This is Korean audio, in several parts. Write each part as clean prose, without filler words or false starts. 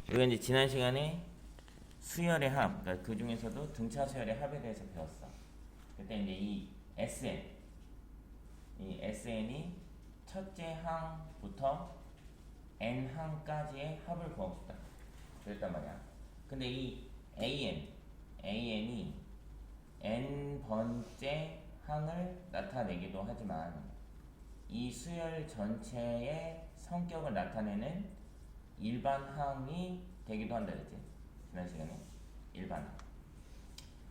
우리가 이제 지난 시간에 수열의 합, 그러니까 그 중에서도 등차 수열의 합에 대해서 배웠어. 그때 이제 이 SN이 첫째 항부터 n 항까지의 합을 구하고 싶다. 그랬단 말이야. 근데 이 AN이 n 번째 항을 나타내기도 하지만 이 수열 전체의 성격을 나타내는 일반항이 되기도 한다 그랬지. 지난 시간에 일반항.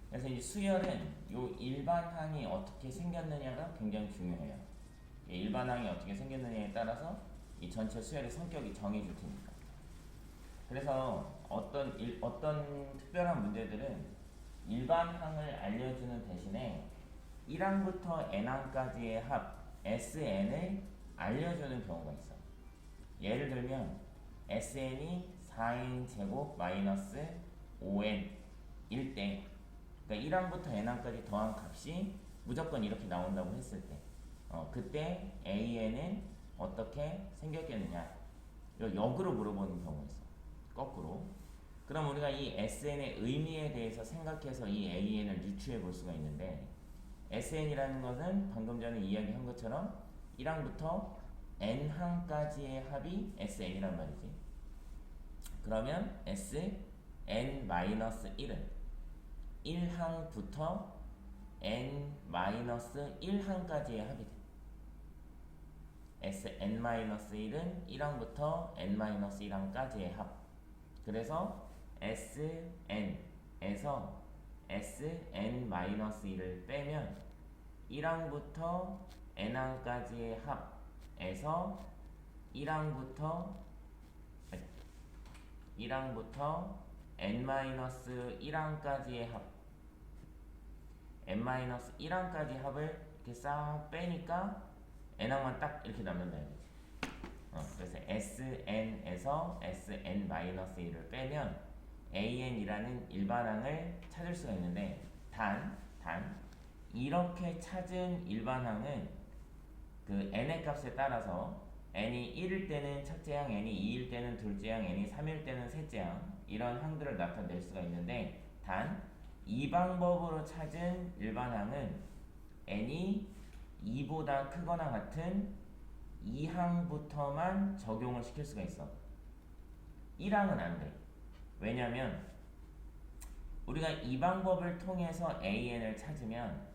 그래서 이 수열은 요 일반항이 어떻게 생겼느냐가 굉장히 중요해요. 이 일반항이 어떻게 생겼느냐에 따라서 이 전체 수열의 성격이 정해질 테니까. 그래서 어떤 특별한 문제들은 일반항을 알려주는 대신에 1항부터 n항까지의 합 SN을 알려주는 경우가 있어. 예를 들면 SN이 4n 제곱 마이너스 5n 일 때, 그러니까 1항부터 n항까지 더한 값이 무조건 이렇게 나온다고 했을 때, 그때 AN은 어떻게 생겼겠느냐, 역으로 물어보는 경우가 있어. 거꾸로. 그럼 우리가 이 SN의 의미에 대해서 생각해서 이 AN을 유추해 볼 수가 있는데, SN이라는 것은 방금 전에 이야기한 것처럼 1항부터 n항까지의 합이 SN이란 말이지. 그러면 SN-1은 1항부터 n-1항까지의 합이 돼. SN-1은 1항부터 n-1항까지의 합. 그래서 SN에서 SN-1을 빼면 1항부터 n항까지의 합에서 1항부터 n-1항까지의 합, n-1항까지 합을 이렇게 싹 빼니까 n항만 딱 이렇게 남는다 이거지. 그래서 SN에서 SN-1을 빼면 AN이라는 일반항을 찾을 수가 있는데, 단 이렇게 찾은 일반항은 그 n의 값에 따라서 n이 1일 때는 첫째 항, n이 2일 때는 둘째 항, n이 3일 때는 셋째 항, 이런 항들을 나타낼 수가 있는데, 단 이 방법으로 찾은 일반항은 n이 2보다 크거나 같은 2항부터만 적용을 시킬 수가 있어. 1항은 안 돼. 왜냐면 우리가 이 방법을 통해서 AN을 찾으면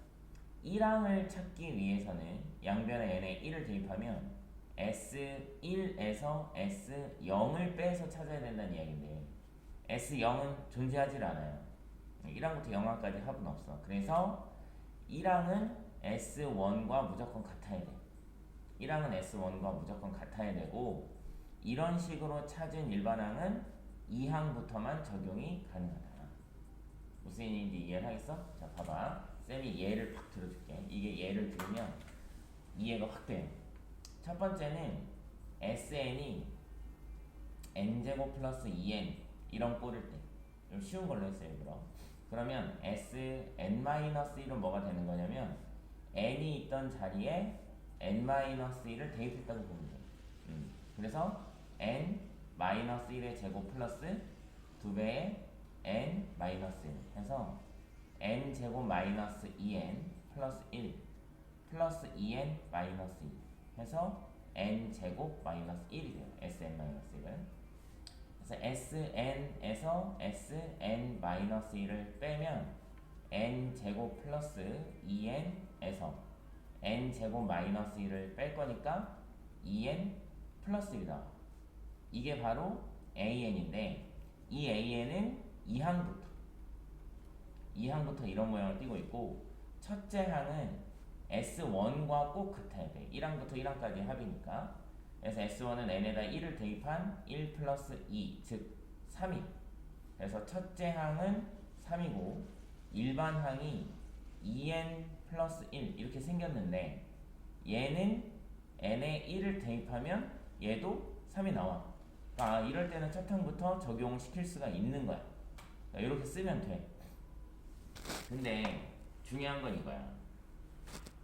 1항을 찾기 위해서는 양변에 n에 1을 대입하면 S1에서 S0을 빼서 찾아야 된다는 이야기인데, S0은 존재하지 않아요. 1항부터 0항까지 합은 없어. 그래서 1항은 S1과 무조건 같아야 돼. 1항은 S1과 무조건 같아야 되고, 이런 식으로 찾은 일반항은 2항부터만 적용이 가능하다. 무슨 얘기인지 이해를 하겠어? 자, 봐봐. 쌤이 예를 팍 들어줄게. 이게 예를 들으면 이해가 확 돼요. 첫 번째는 SN이 n제곱 플러스 2n 이런 꼴일 때, 좀 쉬운 걸로 했어요. 그러면 SN-1은 뭐가 되는 거냐면 n이 있던 자리에 n-1을 대입했다고 보면 돼요. 그래서 n-1의 제곱 플러스 2배의 n-1 해서 n제곱 마이너스 2n 플러스 1 플러스 2n 마이너스 2 해서 n제곱 마이너스 1이 돼요. SN-1은. 그래서 SN에서 SN-1을 빼면 n제곱 플러스 2n에서 n제곱 마이너스 1을 뺄 거니까 2n 플러스 1이다. 이게 바로 AN인데, 이 AN은 2항부터 이런 모양을 띠고 있고, 첫째 항은 S1과 꼭 같아야 돼. 1항부터 1항까지 합이니까. 그래서 S1은 n에다 1을 대입한 1 플러스 2, 즉 3이. 그래서 첫째 항은 3이고 일반항이 2n 플러스 1 이렇게 생겼는데, 얘는 n에 1을 대입하면 얘도 3이 나와. 그러니까 이럴 때는 첫 항부터 적용을 시킬 수가 있는 거야. 이렇게 쓰면 돼. 근데 중요한 건 이거야.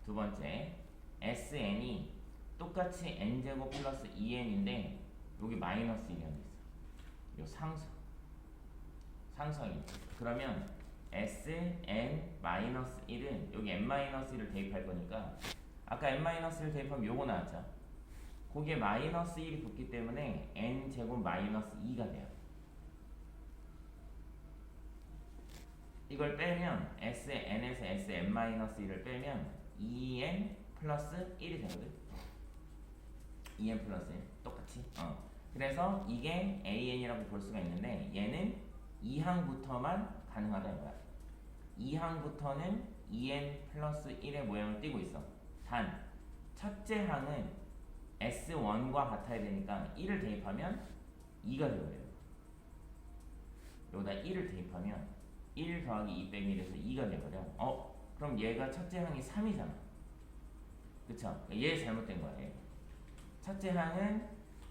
두 번째, SN이 똑같이 n제곱 플러스 2n인데 여기 마이너스 1이 있어. 요 상수항이. 그러면 Sn-1은 여기 n-1을 대입할 거니까 아까 n-1을 대입하면 요거 나왔죠. 거기에 -1이 붙기 때문에 n제곱 -2가 돼요. 이걸 빼면 Sn에서 Sn-1을 빼면 2n 플러스 1이 되거든. 2n 플러스 1 똑같이. 그래서 이게 an이라고 볼 수가 있는데 얘는 2항부터만 가능하다 이거야. 2항부터는 2n 플러스 1의 모양을 띠고 있어. 단 첫째 항은 S1과 같아야 되니까 1을 대입하면 2가 되어버려요. 여기다 1을 대입하면 1 더하기 2 빼기 1에서 2가 되어버려. 그럼 얘가 첫째 항이 3이잖아. 그쵸? 얘 잘못된 거야. 얘. 첫째 항은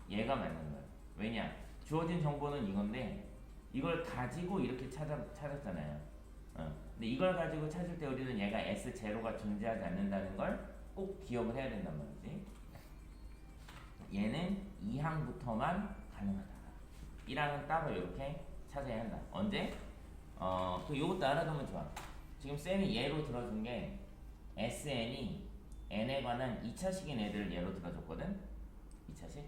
얘가 맞는 거야. 왜냐? 주어진 정보는 이건데 이걸 가지고 이렇게 찾았잖아요. 근데 이걸 가지고 찾을 때 우리는 얘가 S0가 존재하지 않는다는 걸 꼭 기억을 해야 된단 말이지. 얘는 2항부터만 가능하다. 1항은 따로 이렇게 찾아야 한다. 언제? 요것도 알아두면 좋아. 지금 쌤이 예로 들어준 게 SN이 n에 관한 2차식인 애들을 예로 들어줬거든. 2차식.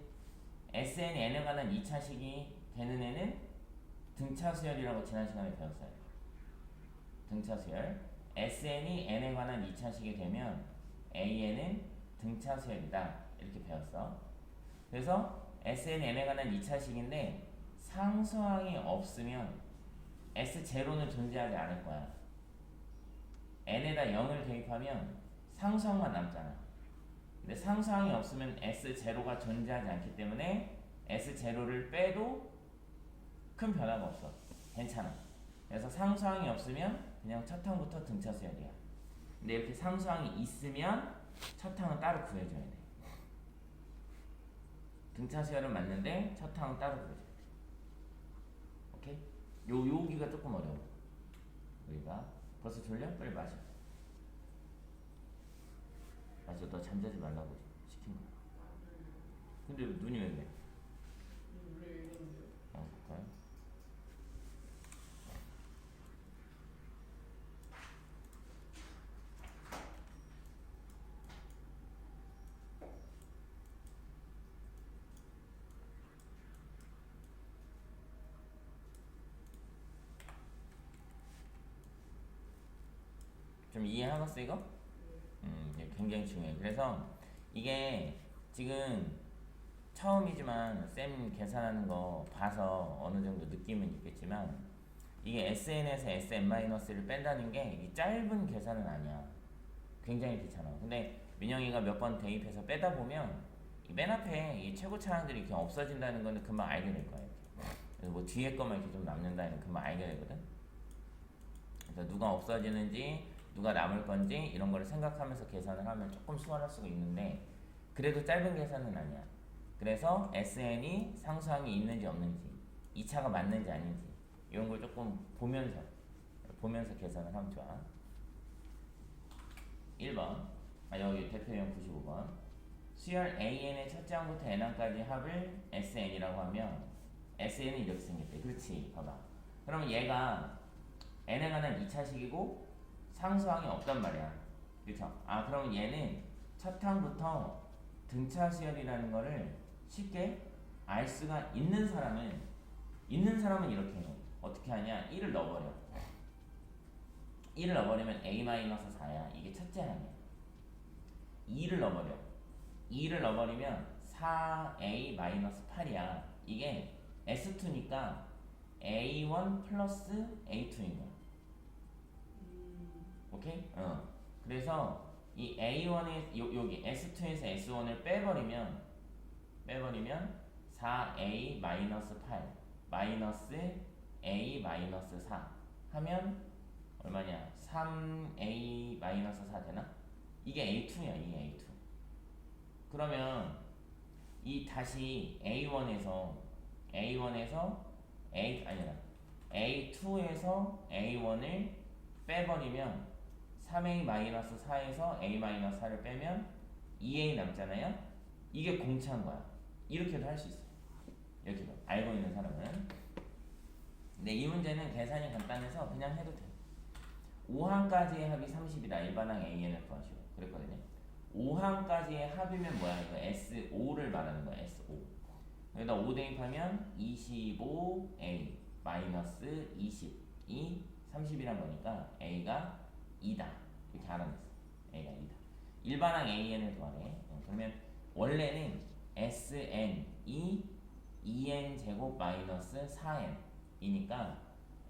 SN이 n에 관한 2차식이 되는 애는 등차수열이라고 지난 시간에 배웠어요. 등차수열. SN이 n에 관한 2차식이 되면 AN은 등차수열이다. 이렇게 배웠어. 그래서 SN이 n에 관한 2차식인데 상수항이 없으면 S0는 존재하지 않을 거야. n에다 0을 대입하면 상수항만 남잖아. 근데 상수항이 없으면 S0가 존재하지 않기 때문에 S0를 빼도 큰 변화가 없어. 괜찮아. 그래서 상수항이 없으면 그냥 첫 항부터 등차수열이야. 근데 이렇게 상수항이 있으면 첫 항은 따로 구해줘야 돼. 등차수열은 맞는데 첫 항은 따로 구해줘야 돼. 오케이? 여기가 조금 어려워. 여기가 벌써 졸려? 빨리 마셔. 너 잠자지 말라고 시킨 거야. 근데 눈이 왜 그래? 볼까요? 좀 이해하겠어 이거? 이게 굉장히 중요해. 그래서 이게 지금 처음이지만 쌤 계산하는 거 봐서 어느 정도 느낌은 있겠지만 이게 SN에서 SN-를 뺀다는 게 이 짧은 계산은 아니야. 굉장히 귀찮아. 근데 민영이가 몇 번 대입해서 빼다 보면 이 맨 앞에 이 최고차항들이 이렇게 없어진다는 거는 금방 알게 될 거야. 그래서 뭐 뒤에 거만 이렇게 좀 남는다는 금방 알게 되거든. 그래서 누가 없어지는지 누가 남을 건지 이런 거를 생각하면서 계산을 하면 조금 수월할 수가 있는데 그래도 짧은 계산은 아니야. 그래서 SN이 상수항이 있는지 없는지 2차가 맞는지 아닌지 이런 걸 조금 보면서 계산을 하면 좋아. 1번 여기 대표형 95번 수열 AN의 첫째 항부터 n항까지 합을 SN이라고 하면 SN이 이렇게 생겼대. 그렇지. 봐봐. 그러면 얘가 n에 관한 2차식이고 상수항이 없단 말이야. 그쵸? 그러면 얘는 첫 항부터 등차수열이라는 거를 쉽게 알 수가 있는 사람은 이렇게 해. 어떻게 하냐? 1을 넣어버려. 1을 넣어버리면 A-4야. 이게 첫째 항이야. 2를 넣어버려. 2를 넣어버리면 4A-8이야. 이게 S2니까 A1 플러스 A2인 거야. 오케이? 그래서 이 A1에 여기 S2에서 S1을 빼버리면 4A-8 마이너스 A-4 하면 얼마냐? 3A-4 되나? 이게 A2야. 이게 A2. 그러면 이 다시 A1에서 A2에서 A1을 빼버리면 3A-4에서 A-4를 빼면 2A 남잖아요? 이게 공차인 거야. 이렇게도 할 수 있어. 이렇게도. 알고 있는 사람은. 근데 이 문제는 계산이 간단해서 그냥 해도 돼. 5항까지의 합이 30이다. 일반항 AN을 구하시오. 그랬거든요. 5항까지의 합이면 뭐야? 이거 S5를 말하는 거야. S5. 여기다 5 대입하면 25A 마이너스 20이 30이란 거니까 A가 2다. 이렇게 알아냈어. A가 2다. 일반항 AN을 구하래. 그러면 원래는 SN이 2n 제곱 마이너스 4n이니까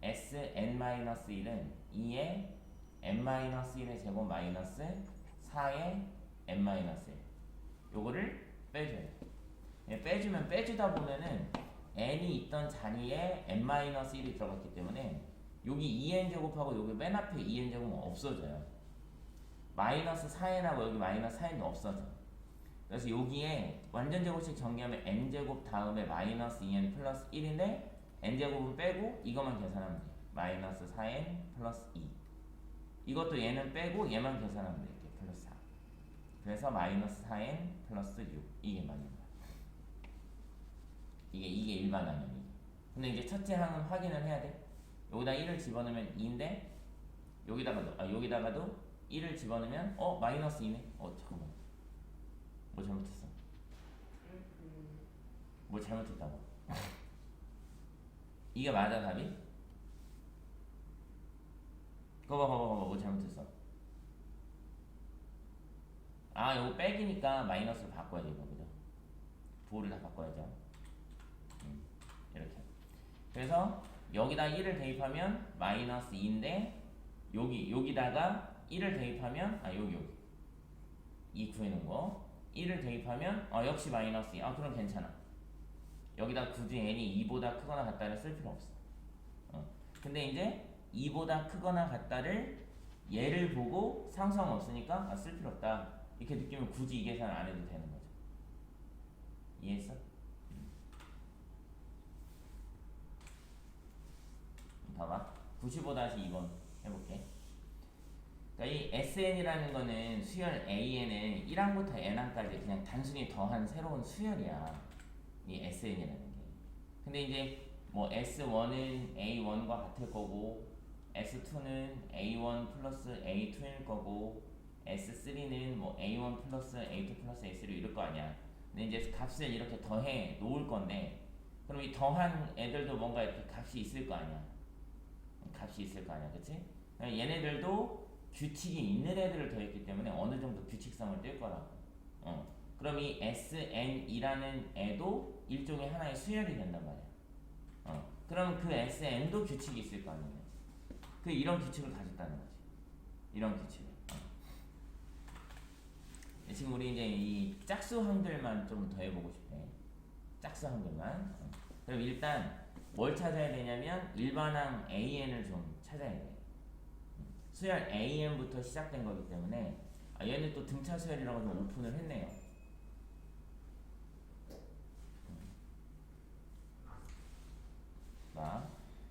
SN-1은 2의 n-1의 제곱 마이너스 4의 n-1 요거를 빼줘야 돼. 빼주면 빼주다 보면은 n이 있던 자리에 n-1이 들어갔기 때문에 여기 2n 제곱하고 여기 맨 앞에 2n 제곱은 없어져요. 마이너스 4n하고 여기 마이너스 4n도 없어져. 그래서 여기에 완전 제곱식 전개하면 n제곱 다음에 마이너스 2n 플러스 1인데 n제곱은 빼고 이것만 계산하면 돼. 마이너스 4n 플러스 2. 이것도 얘는 빼고 얘만 계산하면 돼. 이렇게 플러스 4. 그래서 마이너스 4n 플러스 6. 이게 맞는 거야. 이게 일반항이야. 근데 이제 첫째 항은 확인을 해야 돼. 여기다 1을 집어넣으면 2인데 여기다가도 1을 집어넣으면 마이너스 2네. 잠깐만. 뭐 잘못했어? 뭐 잘못했다고? 이게 맞아 답이? 봐봐 뭐 잘못했어? 요거 빼기니까 마이너스로 바꿔야지 이거 그죠? 부호를 다 바꿔야죠. 이렇게. 그래서 여기다 1을 대입하면 마이너스 2인데 여기다가 1을 대입하면 여기 이 구해놓은 거 1을 대입하면 역시 마이너스 2. 그럼 괜찮아. 여기다 굳이 n이 2보다 크거나 같다를 쓸 필요 없어. 근데 이제 2보다 크거나 같다를 얘를 보고 상수항 없으니까 쓸 필요 없다. 이렇게 느끼면 굳이 이 계산 안 해도 되는 거죠. 이해했어? 봐봐. 95-2번 해볼게. 그러니까 이 SN이라는 거는 수열 AN을 1항부터 n항까지 그냥 단순히 더한 새로운 수열이야. 이 SN이라는 게. 근데 이제 뭐 S1은 A1과 같을 거고 S2는 A1 플러스 A2일 거고 S3는 뭐 A1 플러스 A2 플러스 A3 이럴 거 아니야. 근데 이제 값을 이렇게 더해 놓을 건데 그럼 이 더한 애들도 뭔가 이렇게 값이 있을 거 아니야. 그치? 얘네들도 규칙이 있는 애들을 더했기 때문에 어느 정도 규칙성을 띨 거라고. 그럼 이 SN이라는 애도 일종의 하나의 수열이 된단 말이야. 그럼 그 SN도 규칙이 있을 거 아니야. 이런 규칙을 가졌다는 거지. 이런 규칙을. 지금 우리 이제 이 짝수항들만 좀 더 해보고 싶대. 짝수항들만. 그럼 일단 뭘 찾아야 되냐면 일반항 AN을 좀 찾아야 돼. 수열 AN부터 시작된 거기 때문에 얘는 또 등차 수열이라고 좀 오픈을 했네요.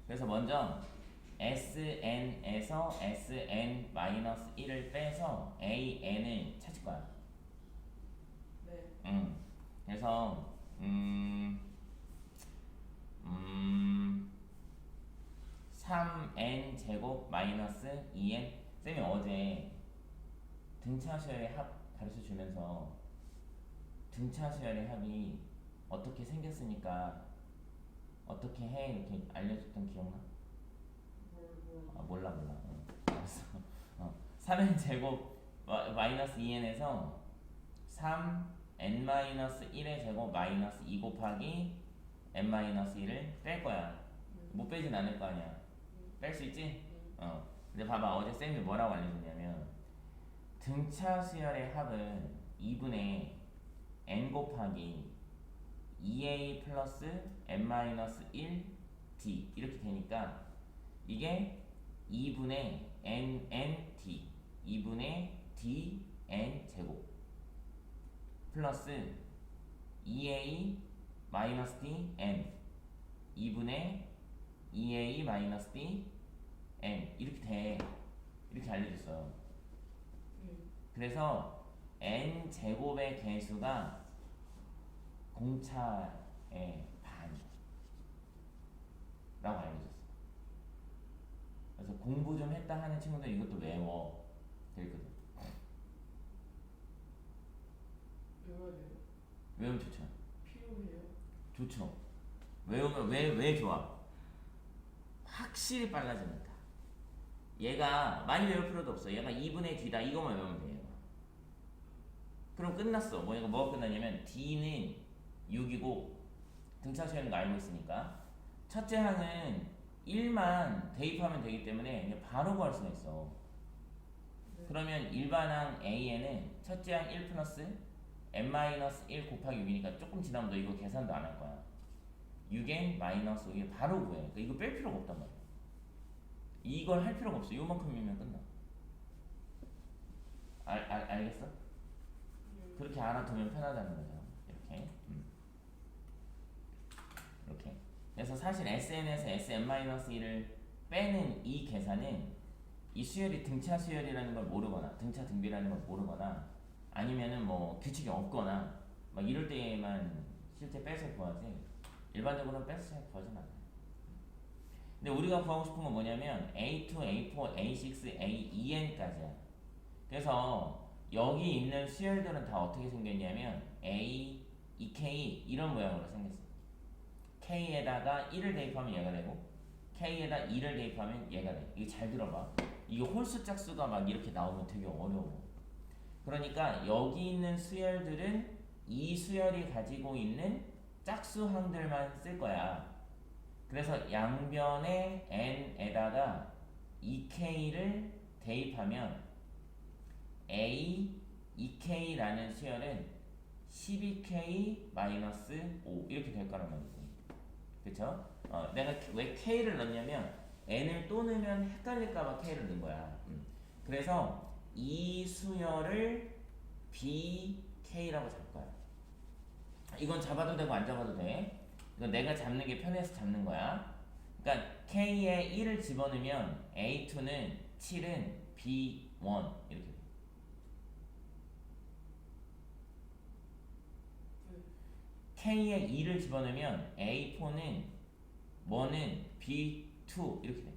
그래서 먼저 SN에서 SN-1을 빼서 AN을 찾을 거야. 네. 그래서 3n 제곱 마이너스 2n. 쌤이 어제 등차 수열의 합 가르쳐 주면서 등차 수열의 합이 어떻게 생겼으니까 어떻게 해 이렇게 알려줬던 기억나? 몰라. 알았어. 3n 제곱 마이너스 2n에서 3n-1의 제곱 마이너스 2 곱하기 n-1을 뺄 거야. 못 빼진 않을 거 아니야. 뺄 수 있지? 근데 봐봐 어제 쌤이 뭐라고 알려줬냐면 등차 수열의 합은 2분의 n 곱하기 2a 플러스 n-1 d 이렇게 되니까 이게 2분의 nn-d 2분의 dn 제곱 플러스 2a 마이너스 dn 2분의 2a 마이너스 dn 이렇게 돼. 이렇게 알려줬어요. 그래서 n 제곱의 개수가 공차의 반이야 라고 알려줬어. 그래서 공부 좀 했다 하는 친구들 이것도 외워. 되거든. 외워야 돼요? 외우면 좋죠. 필요해요? 좋죠. 외우면 왜 좋아? 확실히 빨라집니다. 얘가 많이 외울 필요도 없어. 얘가 2분의 D다 이것만 외우면 돼요. 그럼 끝났어. 뭐가 끝나냐면 D는 6이고 등차 수열인 거 알고 있으니까 첫째 항은 1만 대입하면 되기 때문에 그냥 바로 구할 수가 있어. 네. 그러면 일반항 A에는 첫째 항 1 플러스 n-1 곱하기 6이니까 조금 지나면 너 이거 계산도 안 할 거야. 6n 마이너스 5에 바로 구해. 그러니까 이거 뺄 필요가 없단 말이야. 이걸 할 필요가 없어. 요만큼이면 끝나. 알겠어? 그렇게 알아두면 편하다는 거죠. 이렇게. 이렇게. 그래서 사실 SN에서 SN-1을 빼는 이 계산은 이 수열이 등차 수열이라는 걸 모르거나 등차 등비라는 걸 모르거나 아니면은 뭐 규칙이 없거나 막 이럴 때만 실제 빼서 구하지 일반적으로는 빼서 잘 구하진 않아요. 근데 우리가 구하고 싶은 건 뭐냐면 A2, A4, A6, A2N까지야. 그래서 여기 있는 수열들은 다 어떻게 생겼냐면 A, EK 이런 모양으로 생겼어. K에다가 1을 대입하면 얘가 되고 K에다 2를 대입하면 얘가 돼. 이거 잘 들어봐. 이게 홀수 짝수가 막 이렇게 나오면 되게 어려워. 그러니까 여기 있는 수열들은 이 수열이 가지고 있는 짝수항들만 쓸 거야. 그래서 양변에 n에다가 2k를 대입하면 a 2k라는 수열은 12k-5 이렇게 될 거란 말이지. 그쵸? 내가 왜 k를 넣냐면 n을 또 넣으면 헷갈릴까봐 k를 넣은 거야. 그래서 이 수열을 bk라고 잡을 거야. 이건 잡아도 되고 안 잡아도 돼. 이건 내가 잡는 게 편해서 잡는 거야. 그러니까 k에 1을 집어넣으면 a2는 7은 b1 이렇게 돼. k에 2를 집어넣으면 a4는 1은 b2 이렇게 돼.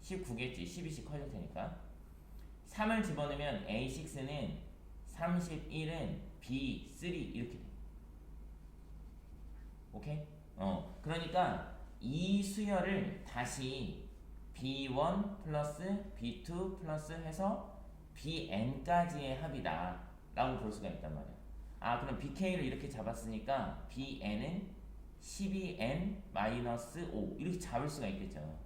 19겠지. 12씩 커질 테니까. 3을 집어넣으면 a6는 31은 b3 이렇게 돼. 오케이? 그러니까 이 수열을 다시 b1 플러스 b2 플러스 해서 bn까지의 합이다 라고 볼 수가 있단 말이야. 그럼 bk를 이렇게 잡았으니까 bn은 12n-5 이렇게 잡을 수가 있겠죠.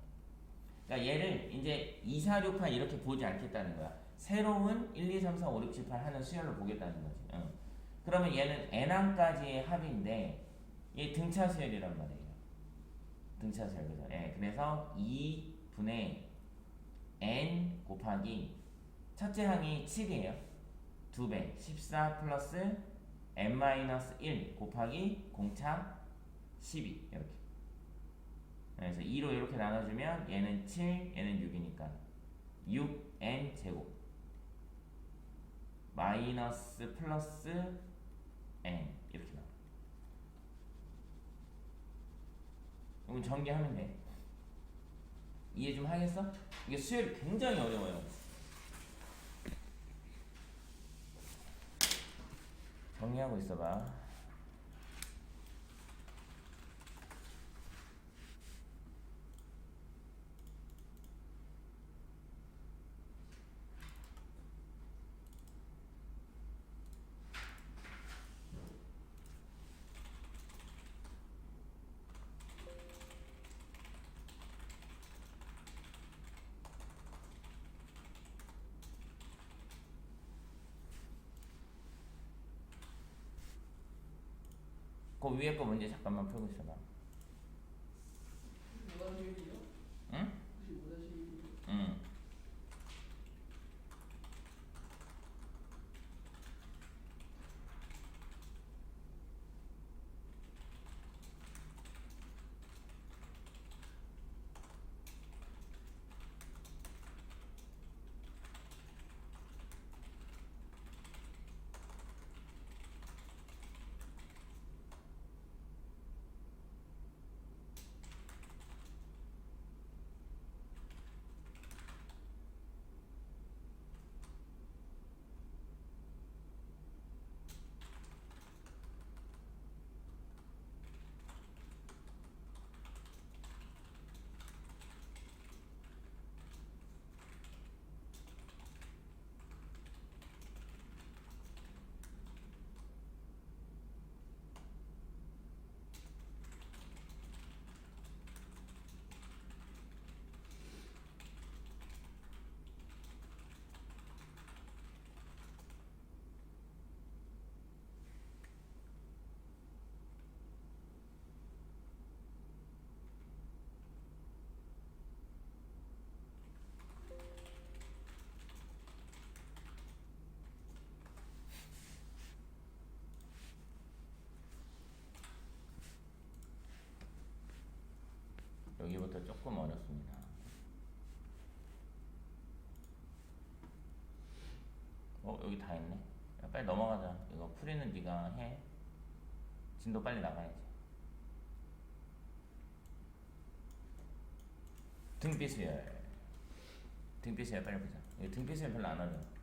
그러니까 얘를 이제 2, 4, 6, 8 이렇게 보지 않겠다는 거야. 새로운 1, 2, 3, 4, 5, 6, 7, 8 하는 수열로 보겠다는 거지. 그러면 얘는 n항까지의 합인데 얘 등차 수열이란 말이에요. 등차 수열 그죠? 그래서 2분의 n 곱하기 첫째 항이 7이에요. 2배 14 플러스 n-1 곱하기 공차 12 이렇게. 그래서 2로 이렇게 나눠주면 얘는 7, 얘는 6이니까 6n 제곱 마이너스 플러스 n 이렇게 나와. 이건 전개하면 돼. 이해 좀 하겠어? 이게 수열이 굉장히 어려워요. 정리하고 있어봐. 그 위에 거 문제 잠깐만 풀고 있어봐. 5-1이요? 응? 혹시 5-1이요? 응. 조금 어렵습니다. 여기 다 있네. 야, 빨리 넘어가자. 이거 풀이는 네가 해. 진도 빨리 나가야지. 등비수열. 등비수열 빨리 보자. 이거 등비수열 별로 안 어려워.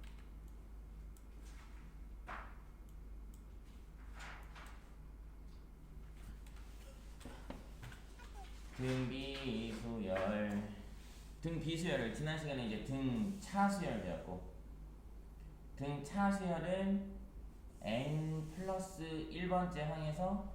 등비수열. 등비수열을 지난 시간에 이제 등차수열 배웠고, 등차수열은 n 플러스 1번째 항에서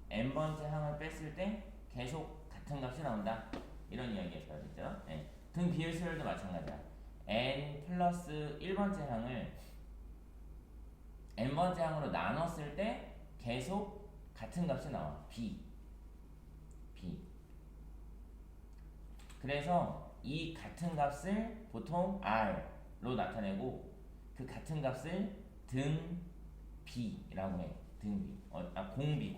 n번째 항을 뺐을 때 계속 같은 값이 나온다. 이런 이야기였다. 그죠? 네. 등비수열도 마찬가지야. n 플러스 1번째 항을 n번째 항으로 나눴을 때 계속 같은 값이 나와. b. 그래서 이 같은 값을 보통 r로 나타내고 그 같은 값을 등 b라고 해. 등 b.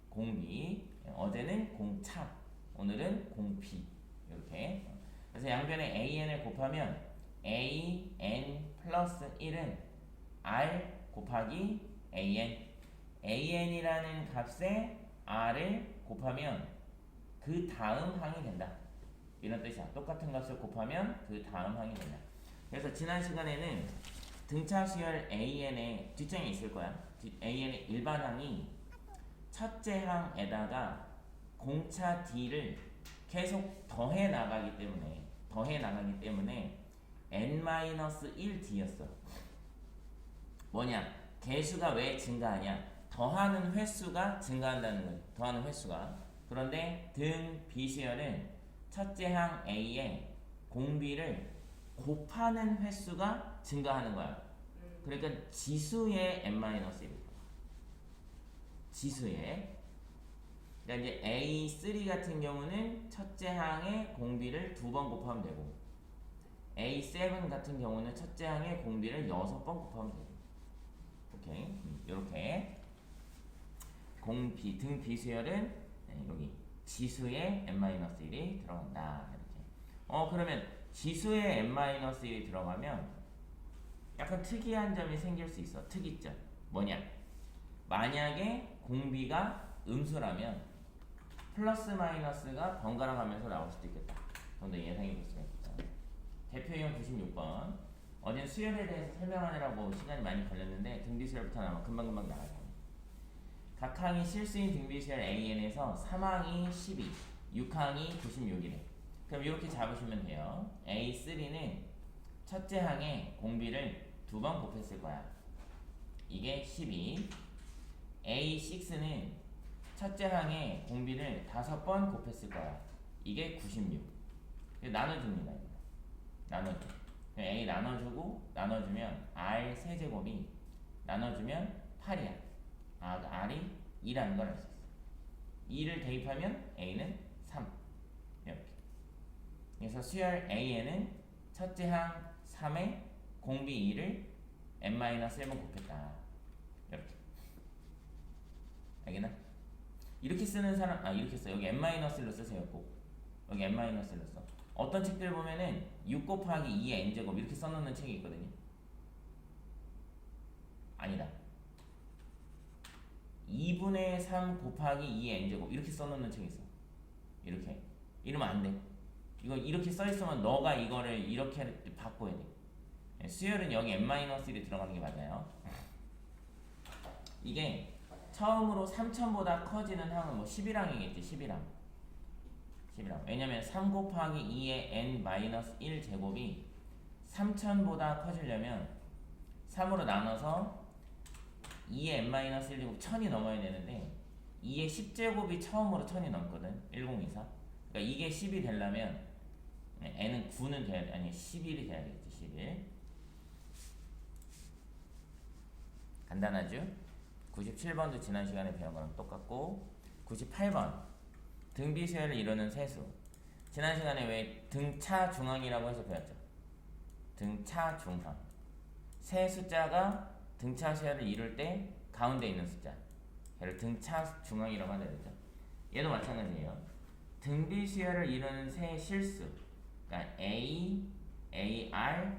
공비. 어제는 공차, 오늘은 공비. 이렇게. 그래서 양변에 an을 곱하면 an 플러스 1은 r 곱하기 an이라는 값에 r을 곱하면 그 다음 항이 된다. 이런 뜻이야. 똑같은 값을 곱하면 그 다음 항이 된다. 그래서 지난 시간에는 등차수열 an의 뒷장에 있을 거야. an의 일반항이 첫째 항에다가 공차 d를 계속 더해 나가기 때문에 n-1d였어. 뭐냐? 개수가 왜 증가하냐? 더하는 횟수가 증가한다는 거야. 더하는 횟수가. 그런데 등 비수열은 첫째 항 A에 공비를 곱하는 횟수가 증가하는 거야. 그러니까 지수의 n-1. 지수의. 그러니까 이제 A3 같은 경우는 첫째 항에 공비를 2번 곱하면 되고, A7 같은 경우는 첫째 항에 공비를 6번 곱하면 되고. 오케이. 이렇게 등 비수열은 여기 지수의 n-1이 들어간다. 이렇게. 그러면 지수의 n-1이 들어가면 약간 특이한 점이 생길 수 있어. 특이점. 뭐냐? 만약에 공비가 음수라면 플러스 마이너스가 번갈아 가면서 나올 수도 있겠다. 좀 더 예상해 볼 수가 있겠다. 대표용 96번. 어제 수열에 대해서 설명하느라고 시간이 많이 걸렸는데 등비수열부터 나면 금방금방 나갈 거예요. 각 항이 실수인 등비수열 AN에서 3항이 12, 6항이 96이래. 그럼 이렇게 잡으시면 돼요. A3는 첫째 항에 공비를 2번 곱했을 거야. 이게 12. A6는 첫째 항에 공비를 5번 곱했을 거야. 이게 96. 나눠줍니다. 나눠줘. A 나눠주면 R 세제곱이 나눠주면 8이야. R이 2라는 걸 알 수 있어. 2를 대입하면 A는 3. 이렇게. 그래서 수열 AN은 첫째 항 3에 공비 2를 n-1번 곱했다. 이렇게. 알겠나? 이렇게 쓰는 사람, 이렇게 써. 여기 n-1로 쓰세요. 꼭. 여기 n-1로 써. 어떤 책들 보면은 6 곱하기 2의 n제곱 이렇게 써놓는 책이 있거든요. 아니다. 2분의 3 곱하기 2의 n제곱 이렇게 써놓는 책이 있어. 이렇게. 이러면 안 돼. 이거 이렇게 써있으면 너가 이거를 이렇게 바꿔야 돼. 수열은 여기 n-1이 들어가는 게 맞아요. 이게 처음으로 3000보다 커지는 항은 뭐 11항이겠지. 11항. 왜냐면 3 곱하기 2의 n-1 제곱이 3000보다 커지려면 3으로 나눠서 2의 n-1 제곱 1000이 넘어야 되는데 2의 10제곱이 처음으로 1000이 넘거든. 1024. 그러니까 이게 10이 되려면 n은 9는 돼야 돼. 아니 11이 돼야 되겠지. 11. 간단하죠? 97번도 지난 시간에 배운 거랑 똑같고, 98번 등비수열을 이루는 세수. 지난 시간에 왜 등차 중항이라고 해서 배웠죠? 등차 중항. 세 숫자가 등차 수열을 이룰 때 가운데 있는 숫자. 얘를 등차 중항이라고 하자 그랬죠? 얘도 마찬가지예요. 등비 수열을 이루는 세 실수. 그러니까 A, AR,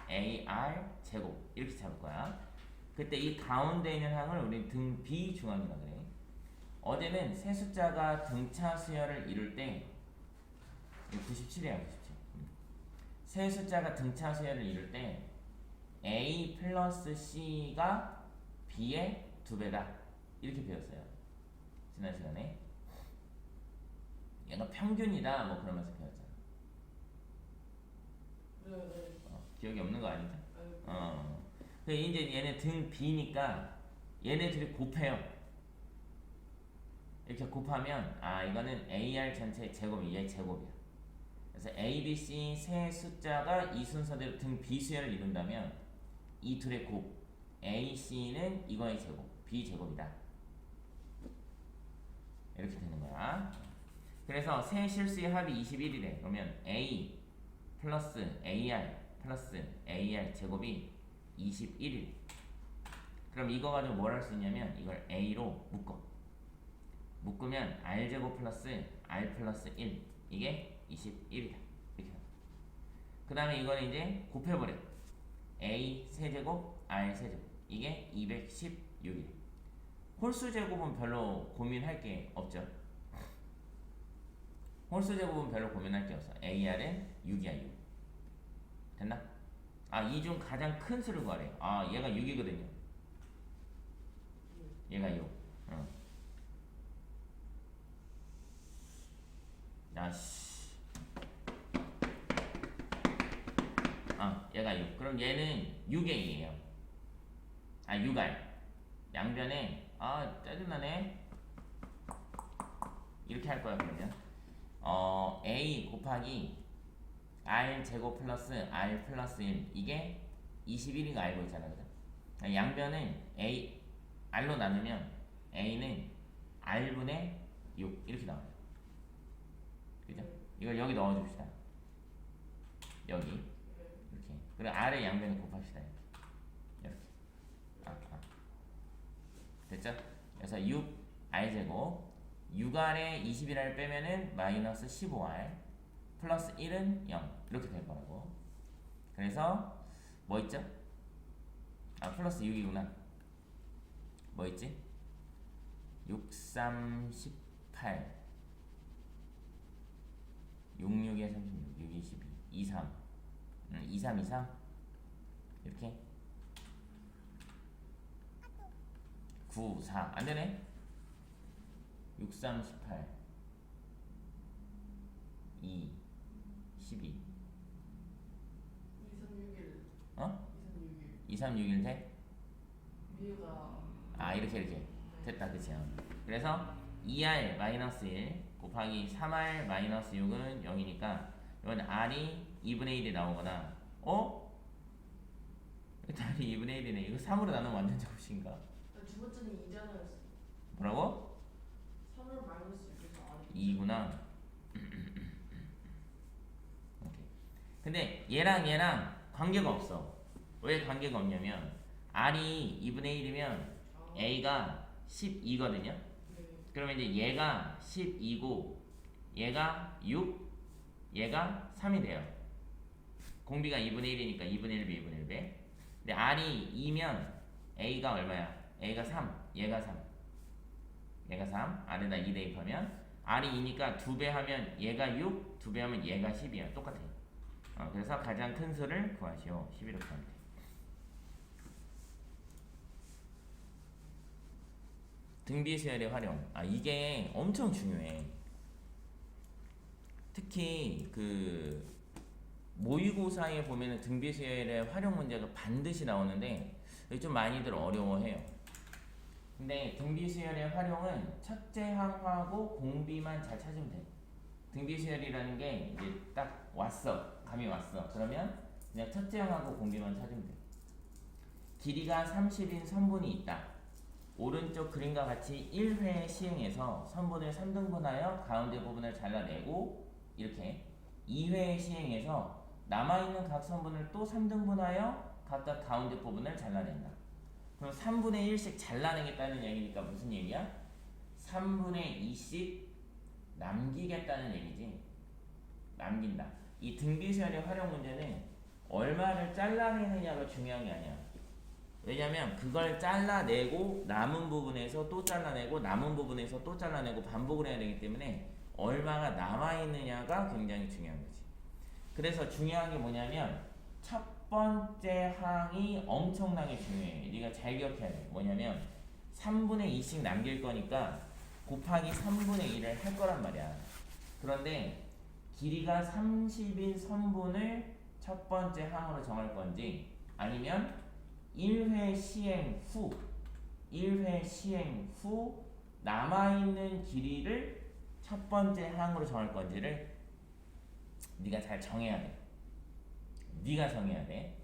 AR 제곱 이렇게 잡을 거야. 그때 이 가운데 있는 항을 우리 등 비중항이라 그래. 어제는 세 숫자가 등차 수열을 이룰 때 97이야 97. 세 숫자가 등차 수열을 이룰 때 A 플러스 C가 B의 2배다 이렇게 배웠어요. 지난 시간에. 얘가 평균이다 뭐 그러면서 배웠잖아. 네. 기억이 없는 거 아니다? 아유, 그 이제 얘네 등 B니까 얘네들이 곱해요. 이렇게 곱하면 이거는 AR 전체 제곱이 얘 제곱이야. 그래서 A, B, C 세 숫자가 이 순서대로 등 B 수열을 이룬다면 이 둘의 곱 A, C는 이거의 제곱 B 제곱이다. 이렇게 되는 거야. 그래서 세 실수의 합이 21이래. 그러면 A 플러스 AR 플러스 AR 제곱이 21이래. 그럼 이거 가지고 뭘 할 수 있냐면 이걸 A로 묶으면 R제곱 플러스 R 플러스 1 이게 21이다. 이렇게. 그 다음에 이거는 이제 곱해버려. A 세제곱 R 세제곱 이게 216이래. 홀수 제곱은 별로 고민할 게 없죠. 홀수 제곱은 별로 고민할 게 없어. AR은 6이야 6. 됐나? 이 중 가장 큰 수를 구하래. 얘가 6이거든요. 얘가 6. 얘가 6. 그럼 얘는 6A예요. 6R. 양변에 짜증나네. 이렇게 할 거야 그러면. A 곱하기 R 제곱 플러스 R 플러스 1 이게 21인 거 알고 있잖아, 그죠? 양변은 A R로 나누면 A는 R분의 6 이렇게 나와요. 그죠? 이걸 여기 넣어줍시다. 여기 이렇게. 그리고 R의 양변을 곱합시다. 이렇게. 됐죠? 그래서 6 R 제곱 6R에 21R 빼면은 마이너스 15R 플러스 1은 0 이렇게 될 거라고. 그래서 뭐 있죠? 플러스 6이구나. 뭐 있지? 6, 3, 18 6, 6에 36 6, 22 2, 3 2, 3, 2, 3 이렇게 9, 4 안되네. 6, 3, 18 2, 12 2, 3, 6, 1 돼? 위에가 이렇게 됐다. 그치? 그래서 2R 마이너스 1 곱하기 3R 마이너스 6은 0이니까 이건 R이 2분의 1이 나오거나 R이 2분의 1이네. 이거 3으로 나누면 완전 접시인가? 두 번째는 2잖아요. 뭐라고? 3을 마이너스 6에서 2구나. 오케이. 근데 얘랑 관계가 없어. 왜 관계가 없냐면 R이 2분의 1이면 A가 12거든요. 네. 그러면 이제 얘가 12고 얘가 6, 얘가 3이 돼요. 공비가 2분의 1이니까 2분의 1배 2분의 1배. 근데 R이 2면 A가 얼마야? A가 3, 얘가 3. 얘가 3, R에다 2 대입하면 R이 2니까 2배 하면 얘가 6, 2배 하면 얘가 10이야. 똑같아요. 그래서 가장 큰 수를 구하시오. 11이렇게 하면 돼. 등비수열의 활용. 이게 엄청 중요해. 특히 그 모의고사에 보면은 등비수열의 활용 문제가 반드시 나오는데 좀 많이들 어려워해요. 근데 등비수열의 활용은 첫째 항하고 공비만 잘 찾으면 돼. 등비수열이라는 게 이제 딱 왔어. 감이 왔어. 그러면 그냥 첫째 항하고 공비만 찾으면 돼. 길이가 30인 선분이 있다. 오른쪽 그림과 같이 1회 시행해서 선분을 3등분하여 가운데 부분을 잘라내고 이렇게 2회 시행해서 남아있는 각 선분을 또 3등분하여 각각 가운데 부분을 잘라낸다. 그럼 3분의 1씩 잘라내겠다는 얘기니까 무슨 얘기야? 3분의 2씩 남기겠다는 얘기지. 남긴다. 이 등비수열의 활용 문제는 얼마를 잘라내느냐가 중요한 게 아니야. 왜냐면 그걸 잘라내고 남은 부분에서 또 잘라내고 남은 부분에서 또 잘라내고 반복을 해야 되기 때문에 얼마가 남아있느냐가 굉장히 중요한 거지. 그래서 중요한 게 뭐냐면 첫 번째 항이 엄청나게 중요해. 네가 잘 기억해야 돼. 뭐냐면 3분의 2씩 남길 거니까 곱하기 3분의 1을 할 거란 말이야. 그런데 길이가 30인 선분을 첫 번째 항으로 정할 건지 아니면 1회 시행 후 남아있는 길이를 첫 번째 항으로 정할 건지를 네가 잘 정해야 돼. 네가 정해야 돼.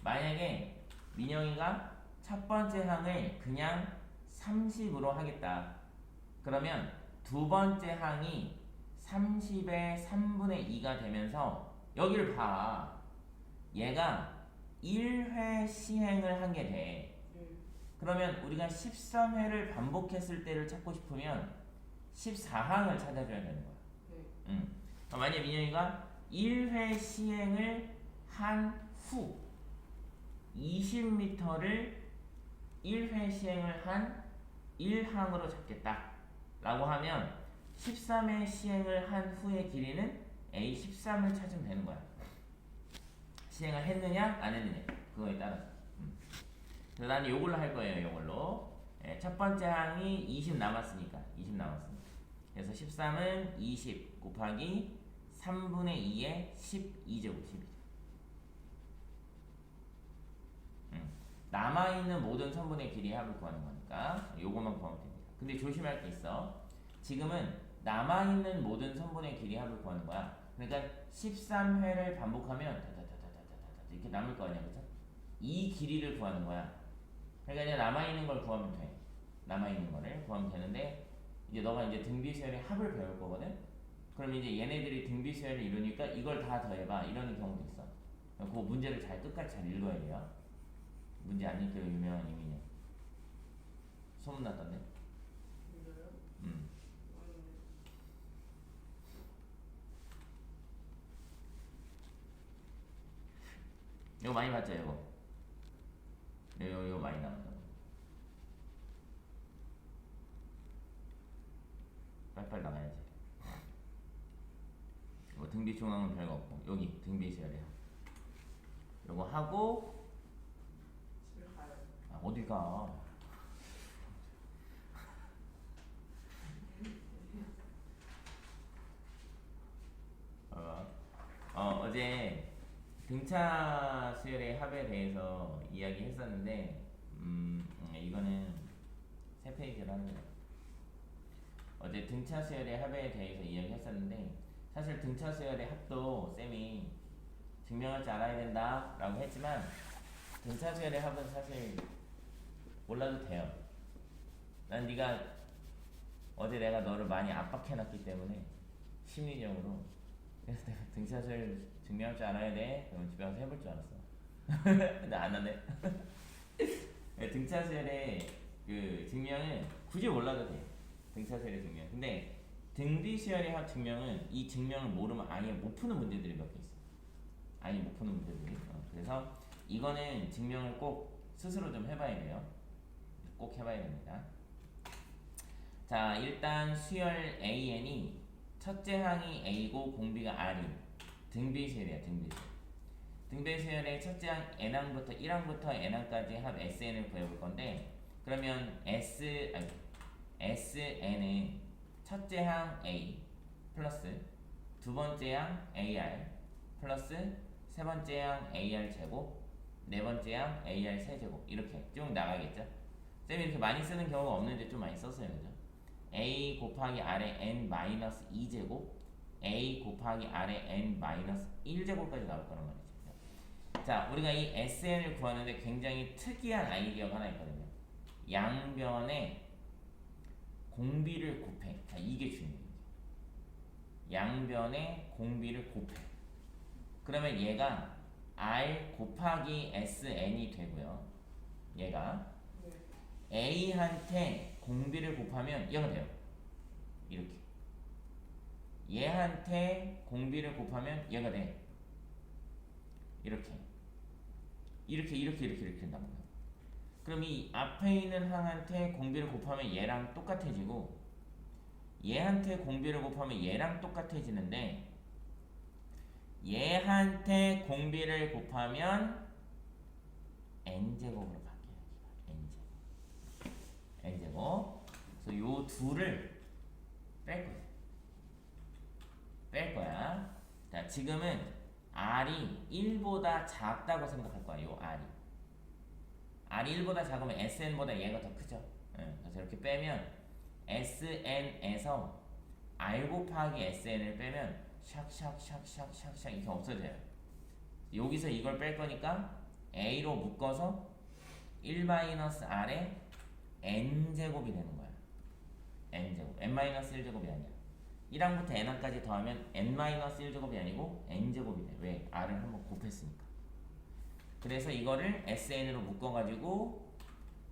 만약에 민영이가 첫 번째 항을 그냥 30으로 하겠다. 그러면 두 번째 항이 30의 3분의 2가 되면서 여기를 봐. 얘가 1회 시행을 한 게 돼. 그러면 우리가 13회를 반복했을 때를 찾고 싶으면 14항을 찾아줘야 되는 거야. 만약에 민영이가 1회 시행을 한 후 20m를 1회 시행을 한 1항으로 잡겠다 라고 하면 13회 시행을 한 후의 길이는 A13을 찾으면 되는 거야. 시행을 했느냐 안 했느냐 그거에 따라서. 그래서 나는 요걸로 할 거예요. 요걸로. 첫 번째 항이 20 남았으니까 그래서 13은 20 곱하기 3분의 2의 12제곱 12제곱. 남아있는 모든 선분의 길이의 합을 구하는 거니까 요거만 구하면 됩니다. 근데 조심할 게 있어. 지금은 남아있는 모든 선분의 길이의 합을 구하는 거야. 그러니까 13회를 반복하면 이렇게 남을 거 아니야, 그쵸? 이 길이를 구하는 거야. 그러니까 이제 남아있는 걸 구하면 돼. 남아있는 거를 구하면 되는데 이제 너가 이제 등비수열의 합을 배울 거거든. 그럼 이제 얘네들이 등비수열을 이루니까 이걸 다 더해봐 이러는 경우도 있어. 그 문제를 끝까지 잘 읽어야 돼요. 문제 안 읽기로 유명한 이민영. 소문났던데. 진짜요? 이거 많이 봤죠, 이거. 이거 많이 나온다고. 빨리빨리 나가야지. 이거 등비 중앙은 별거 없고 여기 등비수열이야. 이거 하고 집에 가요. 어딜 가? 어제 등차 수열의 합에 대해서 이야기했었는데 이거는 세 페이지로 하는 거예요. 어제 등차 수열의 합에 대해서 이야기했었는데 사실 등차 수열의 합도 쌤이 증명할 줄 알아야 된다 라고 했지만 등차 수열의 합은 사실 몰라도 돼요. 난 네가 어제 내가 너를 많이 압박해놨기 때문에 심리적으로 그래서 내가 등차 수열 증명할 줄 알아야 돼. 그럼 집에 가서 해볼 줄 알았어. 근데 안 하네. 등차 수열의 그 증명은 굳이 몰라도 돼. 등차 수열의 증명. 근데 등비 수열의 합 증명은 이 증명을 모르면 아예 못 푸는 문제들이 몇 개 있어. 아예 못 푸는 문제들이. 그래서 이거는 증명을 꼭 스스로 좀 해봐야 돼요. 꼭 해봐야 됩니다. 자, 일단 수열 AN이 첫째 항이 A고 공비가 R인 등비수열이야. 등비수열의 첫째 항 N항부터 1항부터 N항까지 합 SN을 구해볼 건데 그러면 SN은 첫째 항 A 플러스 두 번째 항 AR 플러스 세 번째 항 AR 제곱 네 번째 항 AR 세제곱 이렇게 쭉 나가겠죠. 쌤이 이렇게 많이 쓰는 경우가 없는데 좀 많이 썼어요. 그죠? A 곱하기 R의 N-2제곱 A 곱하기 R의 N-1제곱까지 나올 거란 말이죠. 자, 우리가 이 SN을 구하는데 굉장히 특이한 아이디어가 하나 있거든요. 양변에 공비를 곱해. 자, 이게 중요해요. 양변에 공비를 곱해. 그러면 얘가 R 곱하기 SN이 되고요. 얘가 A한테 공비를 곱하면 얘가 돼요. 이렇게. 얘한테 공비를 곱하면 얘가 돼. 이렇게 된단 말이야. 그럼 이 앞에 있는 항한테 공비를 곱하면 얘랑 똑같아지고 얘한테 공비를 곱하면 얘랑 똑같아지는데 얘한테 공비를 곱하면 n제곱으로 바뀌어요. n제곱. 그래서 요 둘을 뺄 거야. 자, 지금은 r이 1보다 작다고 생각할 거야. 요 r이 1보다 작으면 sn보다 얘가 더 크죠. 그래서 이렇게 빼면 sn에서 r 곱하기 sn을 빼면 샥샥샥샥샥샥 이렇게 없어져요. 여기서 이걸 뺄 거니까 a로 묶어서 1-r에 n제곱이 되는 거야. n제곱. n-1제곱이 아니야. 1항부터 n항까지 더하면 n-1제곱이 아니고 n제곱이 돼. 왜? r을 한번 곱했으니까. 그래서 이거를 sn으로 묶어가지고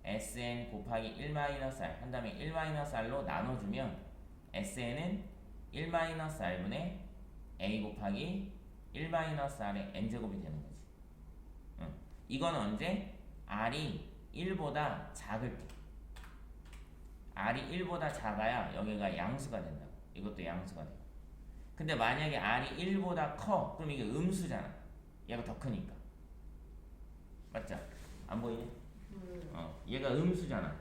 sn 곱하기 1-r 한 다음에 1-r로 나눠주면 sn은 1-r분의 a 곱하기 1-r의 n제곱이 되는 거지. 이건 언제? r이 1보다 작을 때. r이 1보다 작아야 여기가 양수가 된다고. 이것도 양수가 돼. 근데 만약에 r이 1보다 커, 그럼 이게 음수잖아. 얘가 더 크니까. 맞죠? 안 보이네? 얘가 음수잖아.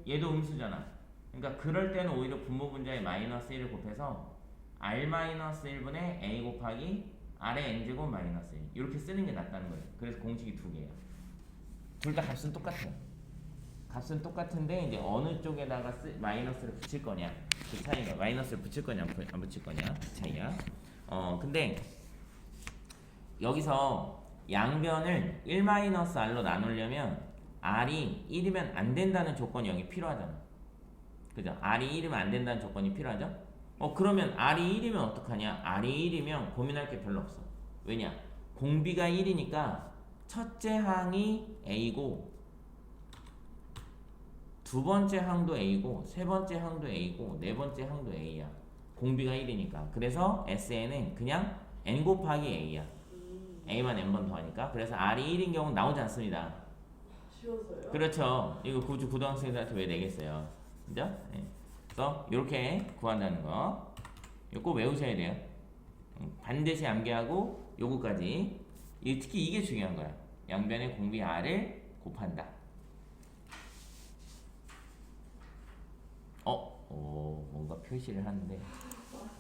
얘도 음수잖아. 그러니까 그럴 때는 오히려 분모분자에 마이너스 1을 곱해서 r-1분의 a 곱하기 r의 n제곱 마이너스 1 이렇게 쓰는 게 낫다는 거예요. 그래서 공식이 두 개예요. 둘 다 값은 똑같아요. 값은 똑같은데 이제 어느 쪽에다가 마이너스를 붙일 거냐 그 차이가. 마이너스를 붙일 거냐 안 붙일 거냐 그 차이야. 근데 여기서 양변을 1-r로 나누려면 r이 1이면 안 된다는 조건이 여기 필요하잖아. 그죠? r이 1이면 안 된다는 조건이 필요하죠? 그러면 r이 1이면 어떡하냐? r이 1이면 고민할 게 별로 없어. 왜냐? 공비가 1이니까 첫째 항이 a고 두 번째 항도 a고 세 번째 항도 a고 네 번째 항도 a야. 공비가 1이니까. 그래서 sn은 그냥 n 곱하기 a야. a만 n번 더하니까. 그래서 r이 1인 경우는 나오지 않습니다. 쉬워서요? 그렇죠. 이거 굳이 고등학생들한테 왜 내겠어요? 그죠? 네. 그래서 이렇게 구한다는 거 이거 꼭 외우셔야 돼요. 반드시 암기하고 요거까지. 특히 이게 중요한 거야. 양변의 공비 r을 곱한다. 뭔가 표시를 하는데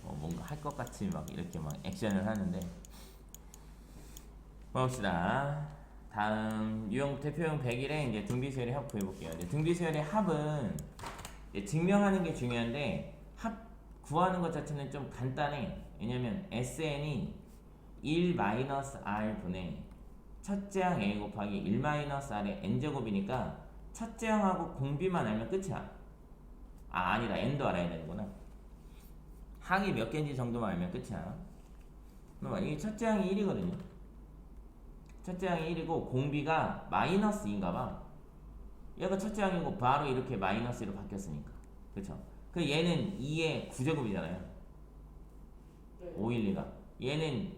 뭔가 할 것 같이 막 이렇게 막 액션을 하는데 봅시다. 다음 유형 대표형 100일에 이제 등비수열의 합 구해볼게요. 등비수열의 합은 증명하는 게 중요한데 합 구하는 것 자체는 좀 간단해. 왜냐면 sn이 1-r 분의 첫째 항 a 곱하기 1-r의 n제곱이니까 첫째 항하고 공비만 알면 끝이야. 아니다. n도 알아야 되는구나. 항이 몇 개인지 정도만 알면 끝이야. 이게 첫째 항이 1이거든요. 첫째 항이 1이고 공비가 마이너스 2인가봐. 얘가 첫째 항이고 바로 이렇게 마이너스 1로 바뀌었으니까. 그쵸? 그 얘는 2의 9제곱이잖아요. 네. 512가. 얘는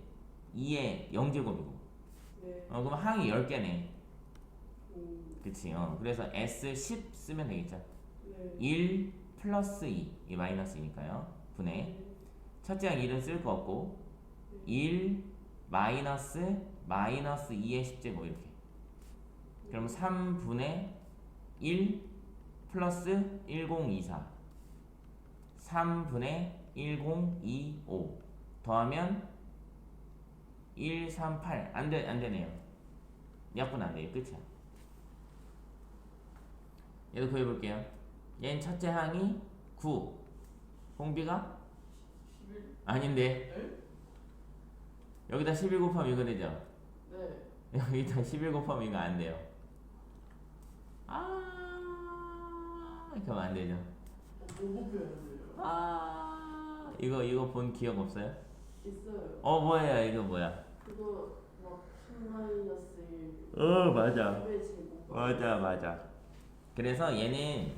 2의 0제곱이고. 네. 그럼 항이 10개네. 그치? 그래서 S10 쓰면 되겠죠? 네. 1 플러스 2. 이 마이너스 2니까요. 분의. 첫째 항 1은 쓸 거 없고. 1 마이너스 2의 10제곱 이렇게. 그럼 3분의 1 플러스 1024 3분의 1025 더하면 138 안되네요. 약분 안돼요. 끝이야. 얘도 구해볼게요. 얘는 첫째 항이 9 공비가 11. 아닌데 네? 여기다 11 곱하면 이거 되죠? 네. 여기다 11 곱하면 이거 안 돼요. 이렇게 하면 안 되죠. 뭐 표현해요? 이거 본 기억 없어요? 있어요. 뭐야 이거 뭐야? 그거 막 10-1. 맞아. 왜 제곱? 맞아. 그래서 얘는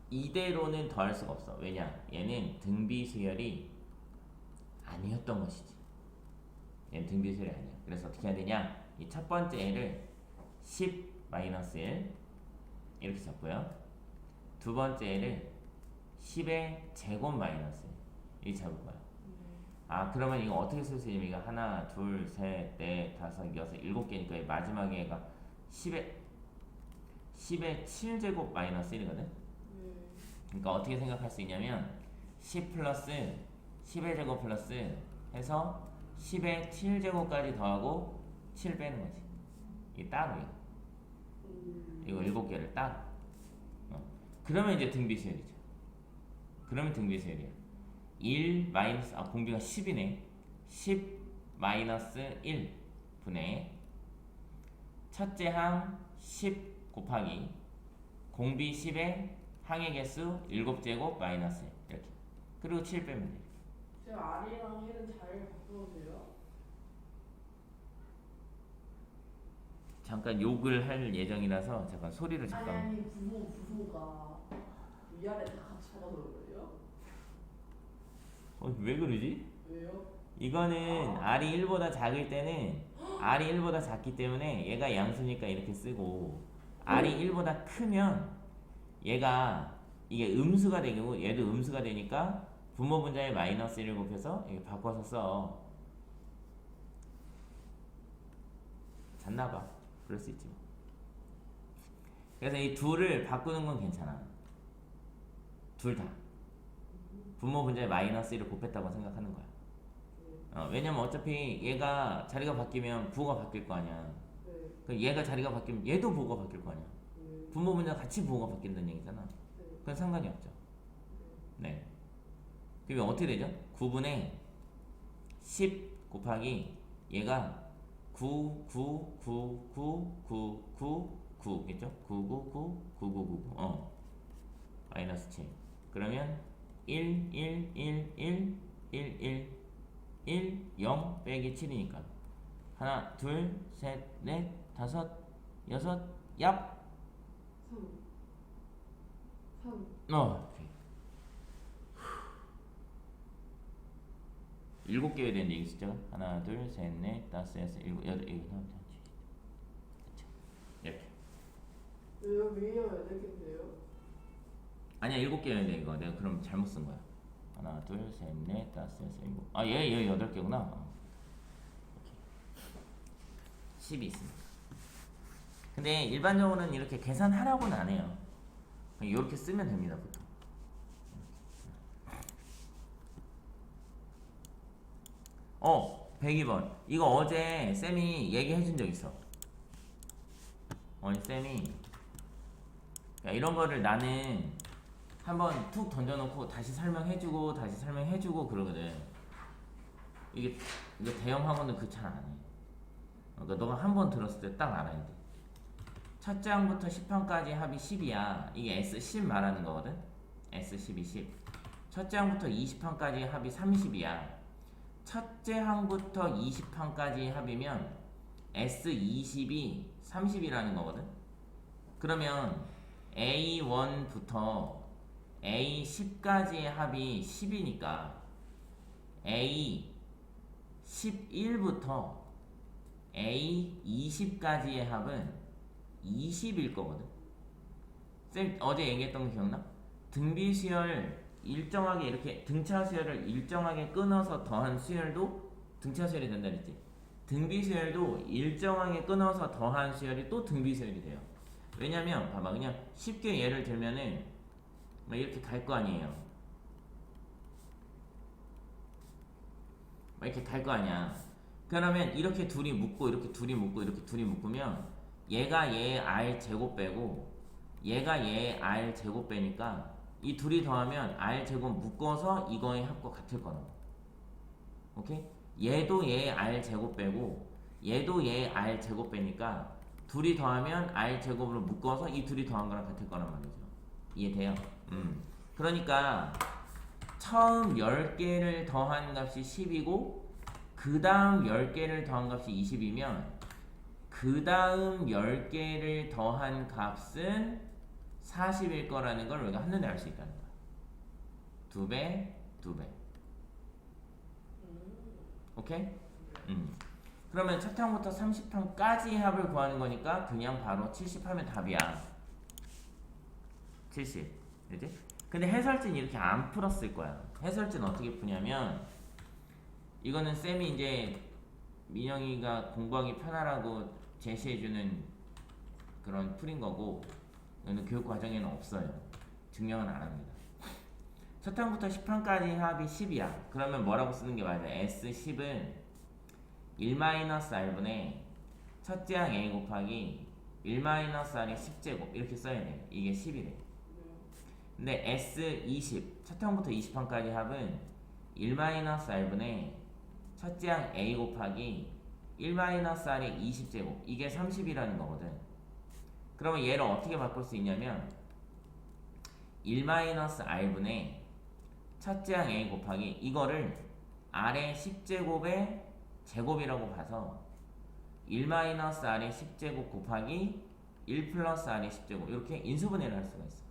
이대로는 더할 수가 없어. 왜냐? 얘는 등비 수열이 아니었던 것이지. 얘는 등비수열이 아니야. 그래서 어떻게 해야 되냐? 이 첫 번째 애를 10-1 이렇게 잡고요. 두 번째 애를 10의 제곱 마이너스 1 이렇게 잡을 거야. 아, 그러면 이거 어떻게 쓸 수 있냐면 이거 하나, 둘, 셋, 넷, 다섯, 여섯, 일곱 개니까 이 마지막에 얘가 10의 7제곱 마이너스 1이거든. 그러니까 어떻게 생각할 수 있냐면 10 플러스 10의 제곱 플러스 해서 10의 7제곱까지 더하고 7 빼는 거지. 이게 따로야. 이거 7개를 따로. 그러면 이제 등비수열이죠. 그러면 등비수열이야. 1 마이너스 공비가 10이네. 10 마이너스 1 분의 첫째 항 10 곱하기 공비 10의 항의 개수 7제곱 마이너스 1 이렇게. 그리고 7 빼면 돼. 제가 R이랑 1은 잘 바꿔도 돼요? 잠깐 욕을 할 예정이라서 잠깐 소리를 잠깐. 아니 부호가 위아래 다 같이 받아서 그래요? 왜 그러지? 왜요? 이거는 R이 1보다 작을 때는 R이 1보다 작기 때문에 얘가 양수니까 이렇게 쓰고, R이 1보다 크면 얘가 이게 음수가 되고 얘도 음수가 되니까 분모 분자에 마이너스 1을 곱해서 이렇게 바꿔서 써. 잤나봐. 그럴 수 있지 뭐. 그래서 이 둘을 바꾸는 건 괜찮아. 둘 다 분모 분자에 마이너스 1을 곱했다고 생각하는 거야. 왜냐면 어차피 얘가 자리가 바뀌면 부호가 바뀔 거 아니야. 그럼 얘가 자리가 바뀌면 얘도 부호가 바뀔 거 아니야. 분모 분자 같이 부호가 바뀐다는 얘기잖아. 그건 상관이 없죠. 네. 그러면 어떻게 되죠? 9분의 10 곱하기 얘가 9, 9, 9, 9, 9, 9, 9 겠죠? 9, 9, 9, 9, 9, 9, 9 마이너스 7. 그러면 1, 1, 1, 1, 1, 1, 1, 0 빼기 7이니까 하나, 둘, 셋, 넷, 다섯, 여섯, 얍! 3 오케이. 7개여야 되는데 이게 숫자가 하나, 둘, 셋, 넷, 다섯, 여섯, 일곱, 여덟, 일곱, 여덟, 그쵸? 이렇게. 왜요? 위에요 8개인데요? 아니야, 7개였는데 이거 내가 그럼 잘못 쓴 거야. 하나, 둘, 셋, 넷, 다섯, 여섯, 일곱. 아, 얘 8개구나. 10이 있습니다. 근데 일반적으로는 이렇게 계산하라고는 안 해요. 그냥 이렇게 쓰면 됩니다, 보통. 102번. 이거 어제 쌤이 얘기해 준 적 있어. 쌤이 야, 이런 거를 나는 한번 툭 던져놓고 다시 설명해주고 다시 설명해주고 그러거든. 이게 대형 학원은 그 잘 안 해. 그러니까 너가 한 번 들었을 때 딱 알아야 돼. 첫째 항부터 10항까지 합이 10이야. 이게 S10 말하는 거거든. S12, 10. 첫째 항부터 20항까지 합이 30이야. 첫째 항부터 20항까지 합이면 S20이 30이라는 거거든. 그러면 A1부터 A10까지의 합이 10이니까 A11부터 A20까지의 합은 20일 거거든. 쌤 어제 얘기했던 거 기억나? 등비수열 일정하게 이렇게 등차 수열을 일정하게 끊어서 더한 수열도 등차 수열이 된다 그랬지. 등비수열도 일정하게 끊어서 더한 수열이 또 등비수열이 돼요. 왜냐면 봐봐, 그냥 쉽게 예를 들면은 막 이렇게 갈 거 아니에요. 막 이렇게 갈 거 아니야. 그러면 이렇게 둘이 묶고 이렇게 둘이 묶고 이렇게 둘이 묶으면 얘가 얘 R 제곱 빼고 얘가 얘 R 제곱 빼니까 이 둘이 더하면 R 제곱 묶어서 이거의 합과 같을 거다. 오케이? 얘도 얘 R 제곱 빼고 얘도 얘 R 제곱 빼니까 둘이 더하면 R 제곱으로 묶어서 이 둘이 더한 거랑 같을 거란 말이죠. 이해돼요? 그러니까 처음 10개를 더한 값이 10이고 그 다음 10개를 더한 값이 20이면 그 다음 10개를 더한 값은 40일 거라는 걸 우리가 한눈에 알 수 있다는 거야. 2배, 2배. 오케이? 그러면 첫 항부터 30항까지 합을 구하는 거니까 그냥 바로 70 하면 답이야. 70. 그지? 근데 해설지는 이렇게 안 풀었을 거야. 해설지는 어떻게 푸냐면 이거는 쌤이 이제 민영이가 공부하기 편하라고 제시해주는 그런 풀인 거고 이거는 교육 과정에는 없어요. 증명은 안 합니다. 첫 항부터 10항까지 합이 10이야. 그러면 뭐라고 쓰는 게 맞아? S10은 1-R분의 첫째 항 A 곱하기 1-R의 10제곱 이렇게 써야 돼. 이게 10이래. 근데 S20 첫 항부터 20항까지 합은 1-R분의 첫째 항 A 곱하기 1-R의 20제곱 이게 30이라는 거거든. 그러면 얘를 어떻게 바꿀 수 있냐면 1-R분의 첫째 항 A 곱하기 이거를 R의 10제곱의 제곱이라고 봐서 1-R의 10제곱 곱하기 1 플러스 R의 10제곱 이렇게 인수분해를 할 수가 있어.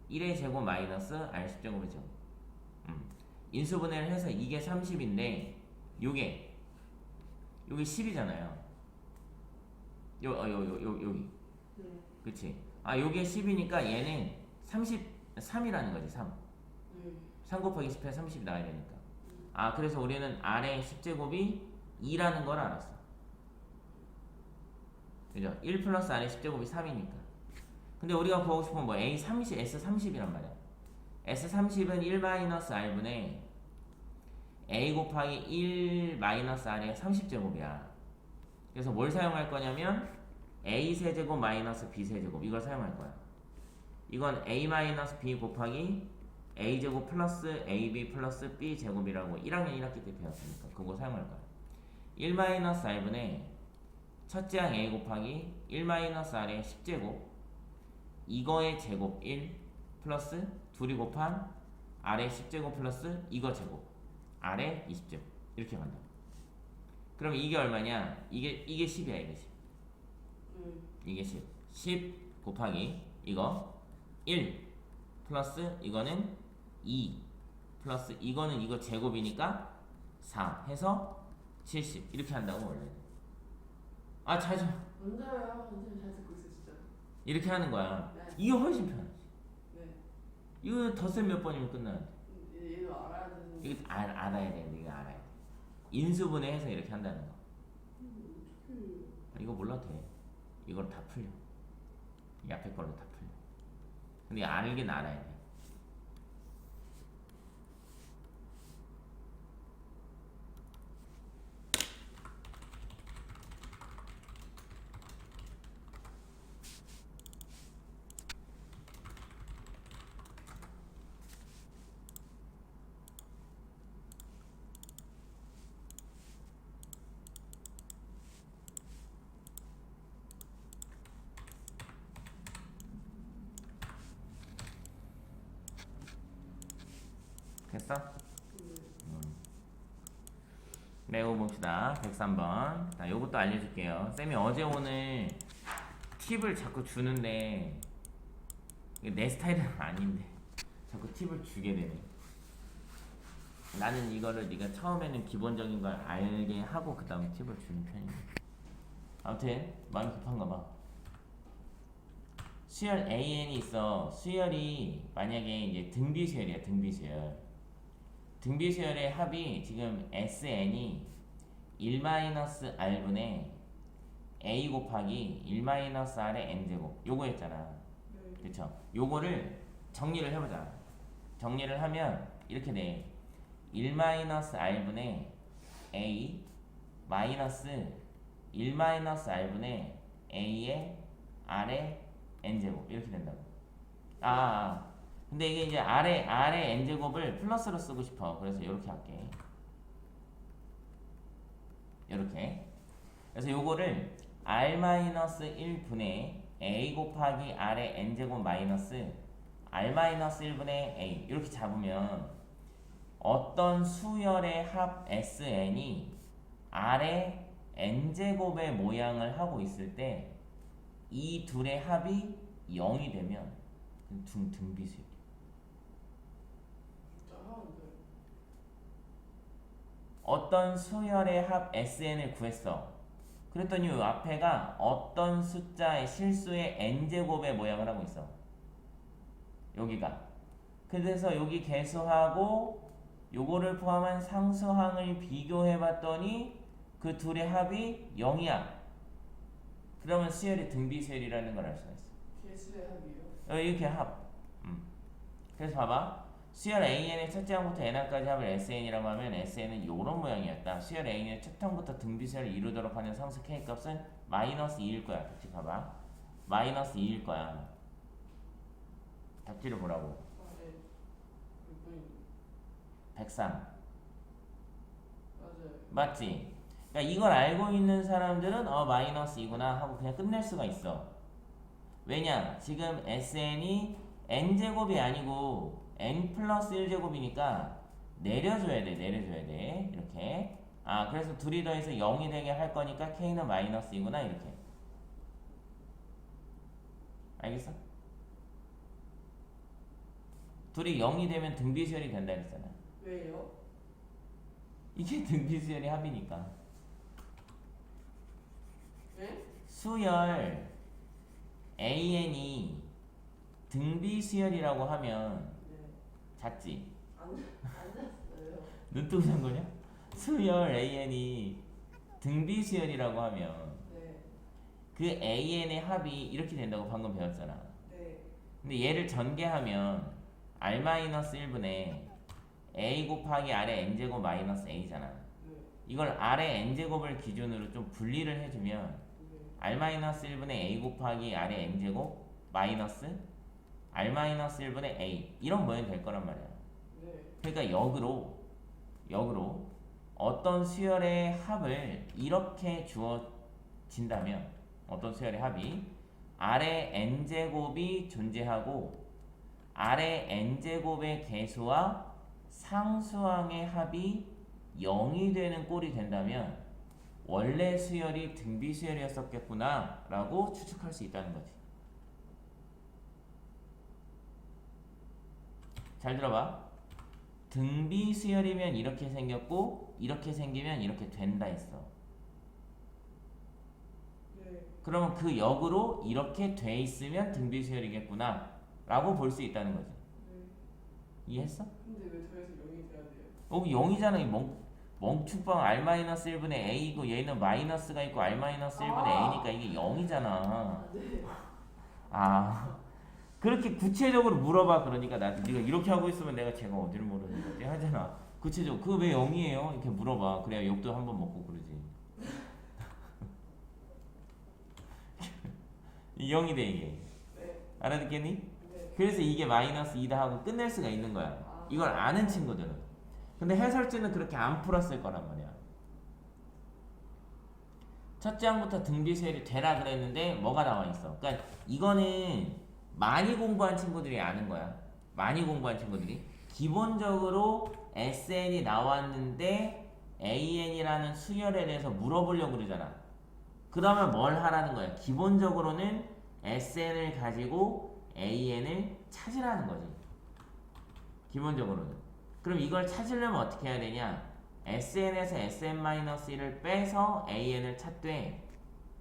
1의 제곱 마이너스 R 10제곱의 제곱. 인수분해를 해서 이게 30인데 요게 10이잖아요. 여기. 그치? 아 요게 10이니까 얘는 33이라는 거지. 3 곱하기 10에 30이 나와야 되니까. 아 그래서 우리는 R의 10제곱이 2라는 걸 알았어. 그죠? 1 플러스 R의 10제곱이 3이니까. 근데 우리가 구하고 싶으면 뭐 A30, S30이란 말이야. S30은 1-R분의 A 곱하기 1-R의 30제곱이야. 그래서 뭘 사용할 거냐면 A 세제곱 마이너스 B 세제곱 이걸 사용할 거야. 이건 A-B 곱하기 A제곱 플러스 AB 플러스 B 제곱이라고 1학년 1학기 때 배웠으니까 그거 사용할 거야. 1-R분의 첫째 항 A 곱하기 1-R의 10제곱 이거의 제곱 1 플러스 둘이 곱한 R의 10제곱 플러스 이거 제곱 R의 20제곱 이렇게 간다. 그럼 이게 얼마냐? 이게 10이야. 이게 10. 이게 10. 10 곱하기 이거 1 플러스 이거는 2 플러스 이거는 이거 제곱이니까 4 해서 70 이렇게 한다고 원래는. 아 잘 좀. 먼저요. 선생님 잘 듣고 있어 진짜. 이렇게 하는 거야. 네. 이게 훨씬 편하지. 네. 이거 덧셈 몇 번이면 끝나는데. 얘도 알아야 되는. 이거 알아야 돼. 이거 알아야 돼. 인수분해해서 이렇게 한다는 거. 이거 몰라도 돼. 이걸 다 풀려. 이 앞에 걸로 다 풀려. 근데 알긴 알아야 돼. 됐어? 매우 봅시다. 103번. 자, 요것도 알려줄게요. 쌤이 어제 오늘 팁을 자꾸 주는데 이게 내 스타일은 아닌데 자꾸 팁을 주게 되네. 나는 이거를 네가 처음에는 기본적인 걸 알게 하고 그 다음에 팁을 주는 편이야. 아무튼 마음이 급한가 봐. 수열 AN이 있어. 수열이 만약에 이제 등비수열이야. 등비수열. 등비수열의 합이 지금 SN이 1-R분의 A 곱하기 1-R의 N제곱 요거였잖아. 그쵸? 요거를 정리를 해보자. 정리를 하면 이렇게 돼. 1-R분의 A 마이너스 1-R분의 A의 R의 N제곱 이렇게 된다고. 근데 이게 이제 R의 N제곱을 플러스로 쓰고 싶어. 그래서 이렇게 할게. 이렇게. 그래서 요거를 R-1분의 A 곱하기 R의 N제곱 마이너스 R-1분의 A 이렇게 잡으면 어떤 수열의 합 SN이 R의 N제곱의 모양을 하고 있을 때 이 둘의 합이 0이 되면 등비수열이야. 어떤 수열의 합 SN을 구했어. 그랬더니 이 앞에가 어떤 숫자의 실수의 n제곱의 모양을 하고 있어. 여기가. 그래서 여기 개수하고 요거를 포함한 상수항을 비교해봤더니 그 둘의 합이 0이야. 그러면 수열이 등비수열이라는 걸 알 수가 있어. 개수의 합이요? 이렇게 합. 그래서 봐봐. 수열 AN의 첫째 항부터 n항까지 합을 SN이라고 하면 SN은 요런 모양이었다. 수열 AN의 첫 항부터 등비수열을 이루도록 하는 상수 K 값은 마이너스 2일 거야. 답지 봐봐. 마이너스 2일 거야. 답지를 보라고. 아, 네. 몇 번인데? 103. 맞아요. 맞지? 그러니까 이걸 알고 있는 사람들은 마이너스 2구나 하고 그냥 끝낼 수가 있어. 왜냐? 지금 SN이 n제곱이 아니고 n 플러스 1제곱이니까 내려줘야 돼. 내려줘야 돼. 이렇게. 그래서 둘이 더해서 0이 되게 할 거니까 k는 마이너스 2구나 이렇게. 알겠어? 둘이 0이 되면 등비수열이 된다 그랬잖아. 왜요? 이게 등비수열의 합이니까. 네? 수열 AN이 등비수열이라고 하면 네. 잤지? 안 잤어요. 눈뜨고 잔 거냐? 수열 AN이 등비수열이라고 하면 네. 그 AN의 합이 이렇게 된다고 방금 배웠잖아. 네. 근데 얘를 전개하면 R-1분의 A 곱하기 R의 N제곱 마이너스 A잖아. 네. 이걸 R의 N제곱을 기준으로 좀 분리를 해주면 네. R-1분의 A 곱하기 R의 N제곱 마이너스 R-1분의 A 이런 모양이 될 거란 말이야. 네. 그러니까 역으로 어떤 수열의 합을 이렇게 주어진다면 어떤 수열의 합이 R의 N제곱이 존재하고 R의 N제곱의 개수와 상수항의 합이 0이 되는 꼴이 된다면 원래 수열이 등비수열이었었겠구나 라고 추측할 수 있다는 거지. 잘 들어봐. 등비수열이면 이렇게 생겼고 이렇게 생기면 이렇게 된다 했어. 네. 그러면 그 역으로 이렇게 돼 있으면 등비수열이겠구나 라고 볼 수 있다는 거지. 네. 이해했어? 근데 왜 더해서 0이 돼야 돼요? 여기 0이잖아. 이 멍충빵 R-1분의 A고 얘는 마이너스가 있고 R-1분의 A니까 이게 0이잖아. 네. 그렇게 구체적으로 물어봐. 그러니까 나한테 네가 이렇게 하고 있으면 내가 제가 어디를 모르는 거지 하잖아. 구체적으로 그거 왜 0이에요? 이렇게 물어봐. 그래야 욕도 한번 먹고 그러지. 이 0이 돼 이게. 네. 알아듣겠니? 네. 그래서 이게 마이너스 2다 하고 끝낼 수가 있는 거야. 이걸 아는 친구들은. 근데 해설지는 그렇게 안 풀었을 거란 말이야. 첫째 항부터 등비수열이 되라 그랬는데 뭐가 나와 있어. 그러니까 이거는 많이 공부한 친구들이 아는 거야. 많이 공부한 친구들이. 기본적으로 SN이 나왔는데 AN이라는 수열에 대해서 물어보려고 그러잖아. 그러면 뭘 하라는 거야? 기본적으로는 SN을 가지고 AN을 찾으라는 거지. 기본적으로는. 그럼 이걸 찾으려면 어떻게 해야 되냐? SN에서 SN-1을 빼서 AN을 찾되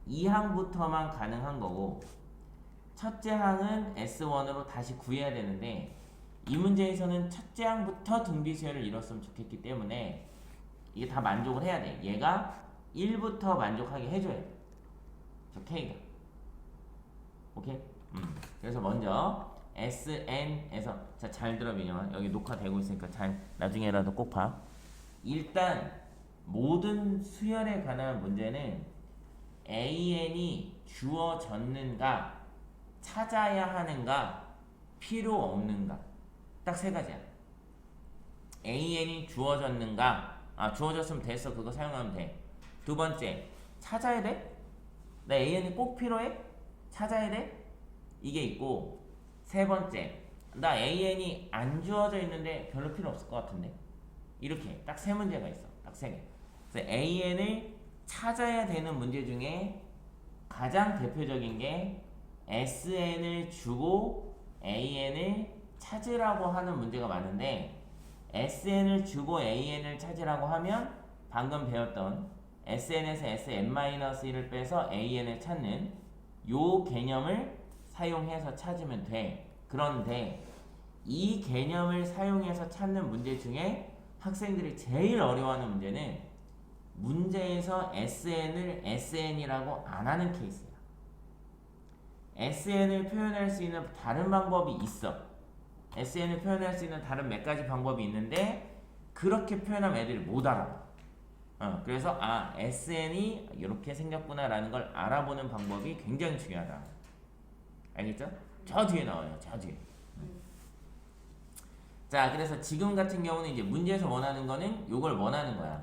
이 항부터만 가능한 거고 첫째 항은 S1으로 다시 구해야 되는데 이 문제에서는 첫째 항부터 등비수열을 이뤘으면 좋겠기 때문에 이게 다 만족을 해야 돼. 얘가 1부터 만족하게 해줘야 돼. 저 K가. 오케이? 그래서 먼저 SN에서 잘 들어 민영아. 여기 녹화되고 있으니까 잘 나중에라도 꼭 봐. 일단 모든 수열에 관한 문제는 AN이 주어졌는가 찾아야 하는가 필요 없는가 딱 세 가지야. AN이 주어졌는가 주어졌으면 됐어. 그거 사용하면 돼. 두 번째 찾아야 돼? 나 AN이 꼭 필요해? 찾아야 돼? 이게 있고 세 번째 나 AN이 안 주어져 있는데 별로 필요 없을 것 같은데 이렇게 딱 세 문제가 있어. 딱 세 개. 그래서 AN을 찾아야 되는 문제 중에 가장 대표적인 게 SN을 주고 AN을 찾으라고 하는 문제가 많은데 SN을 주고 AN을 찾으라고 하면 방금 배웠던 SN에서 SN-1을 빼서 AN을 찾는 요 개념을 사용해서 찾으면 돼. 그런데 이 개념을 사용해서 찾는 문제 중에 학생들이 제일 어려워하는 문제는 문제에서 SN을 SN이라고 안 하는 케이스야. SN을 표현할 수 있는 다른 방법이 있어. SN을 표현할 수 있는 다른 몇 가지 방법이 있는데 그렇게 표현하면 애들이 못 알아. 그래서 SN이 이렇게 생겼구나 라는 걸 알아보는 방법이 굉장히 중요하다. 알겠죠? 저 뒤에 나와요. 저 뒤에. 자, 그래서 지금 같은 경우는 이제 문제에서 원하는 거는 요걸 원하는 거야.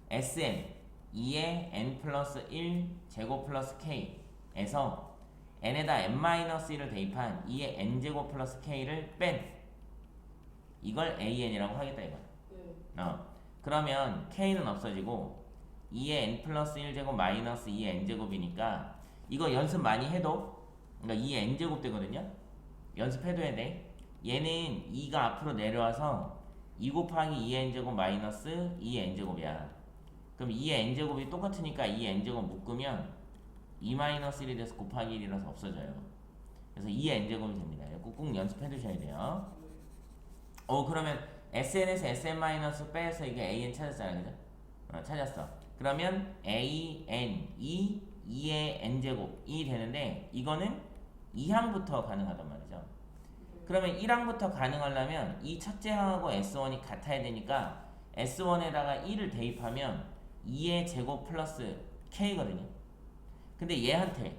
SN 2의 n 플러스 1 제곱 플러스 k에서 n에다 n-1을 대입한 2의 n제곱 플러스 k를 뺀 이걸 an이라고 하겠다 이거야. 그러면 k는 없어지고 2의 n 플러스 1제곱 마이너스 2의 n제곱이니까 이거 연습 많이 해도 그러니까 2의 n제곱 되거든요. 연습해도 해야 돼. 얘는 2가 앞으로 내려와서 2 곱하기 2의 n제곱 마이너스 2의 n제곱이야. 그럼 2의 n제곱이 똑같으니까 2의 n제곱 묶으면 2-1이 돼서 곱하기 1이라서 없어져요. 그래서 2의 n제곱이 됩니다. 꾹꾹 연습해 두셔야 돼요. 그러면 SN에서 SN- 빼서 이게 AN 찾았잖아요. 그죠? 찾았어. 그러면 AN2의 n제곱이 되는데 이거는 2항부터 가능하단 말이죠. 그러면 1항부터 가능하려면 이 첫째 항하고 S1이 같아야 되니까 S1에다가 1을 대입하면 2의 제곱 플러스 K거든요. 근데 얘한테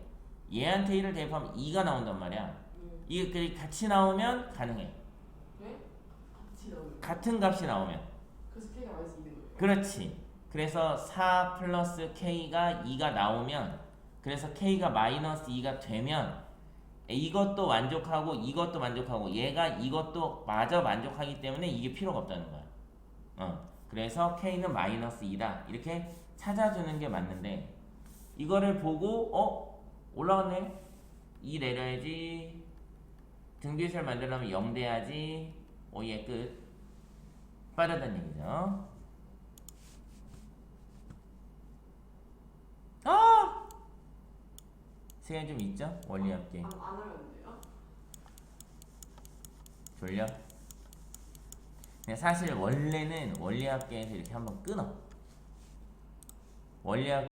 1을 대입하면 2가 나온단 말이야. 이게 같이 나오면 가능해. 왜? 같이 나오면. 같은 값이 나오면. 그래서 K가 마이너스 2는 거예요. 그렇지. 그래서 4 플러스 K가 2가 나오면 그래서 K가 마이너스 2가 되면 이것도 만족하고 이것도 만족하고 얘가 이것도 마저 만족하기 때문에 이게 필요가 없다는 거야. 그래서 K는 마이너스 2다. 이렇게 찾아주는 게 맞는데 이거를 보고 올라왔네. 2 내려야지. 등비수를 만들려면 0 돼야지. 얘 끝. 빠르다는 얘기죠. 시간이 좀 있죠? 원리합 게임. 안 하면 돼요? 졸려? 근데 사실 원래는 원리합 게임에서 이렇게 한번 끊어. 원리합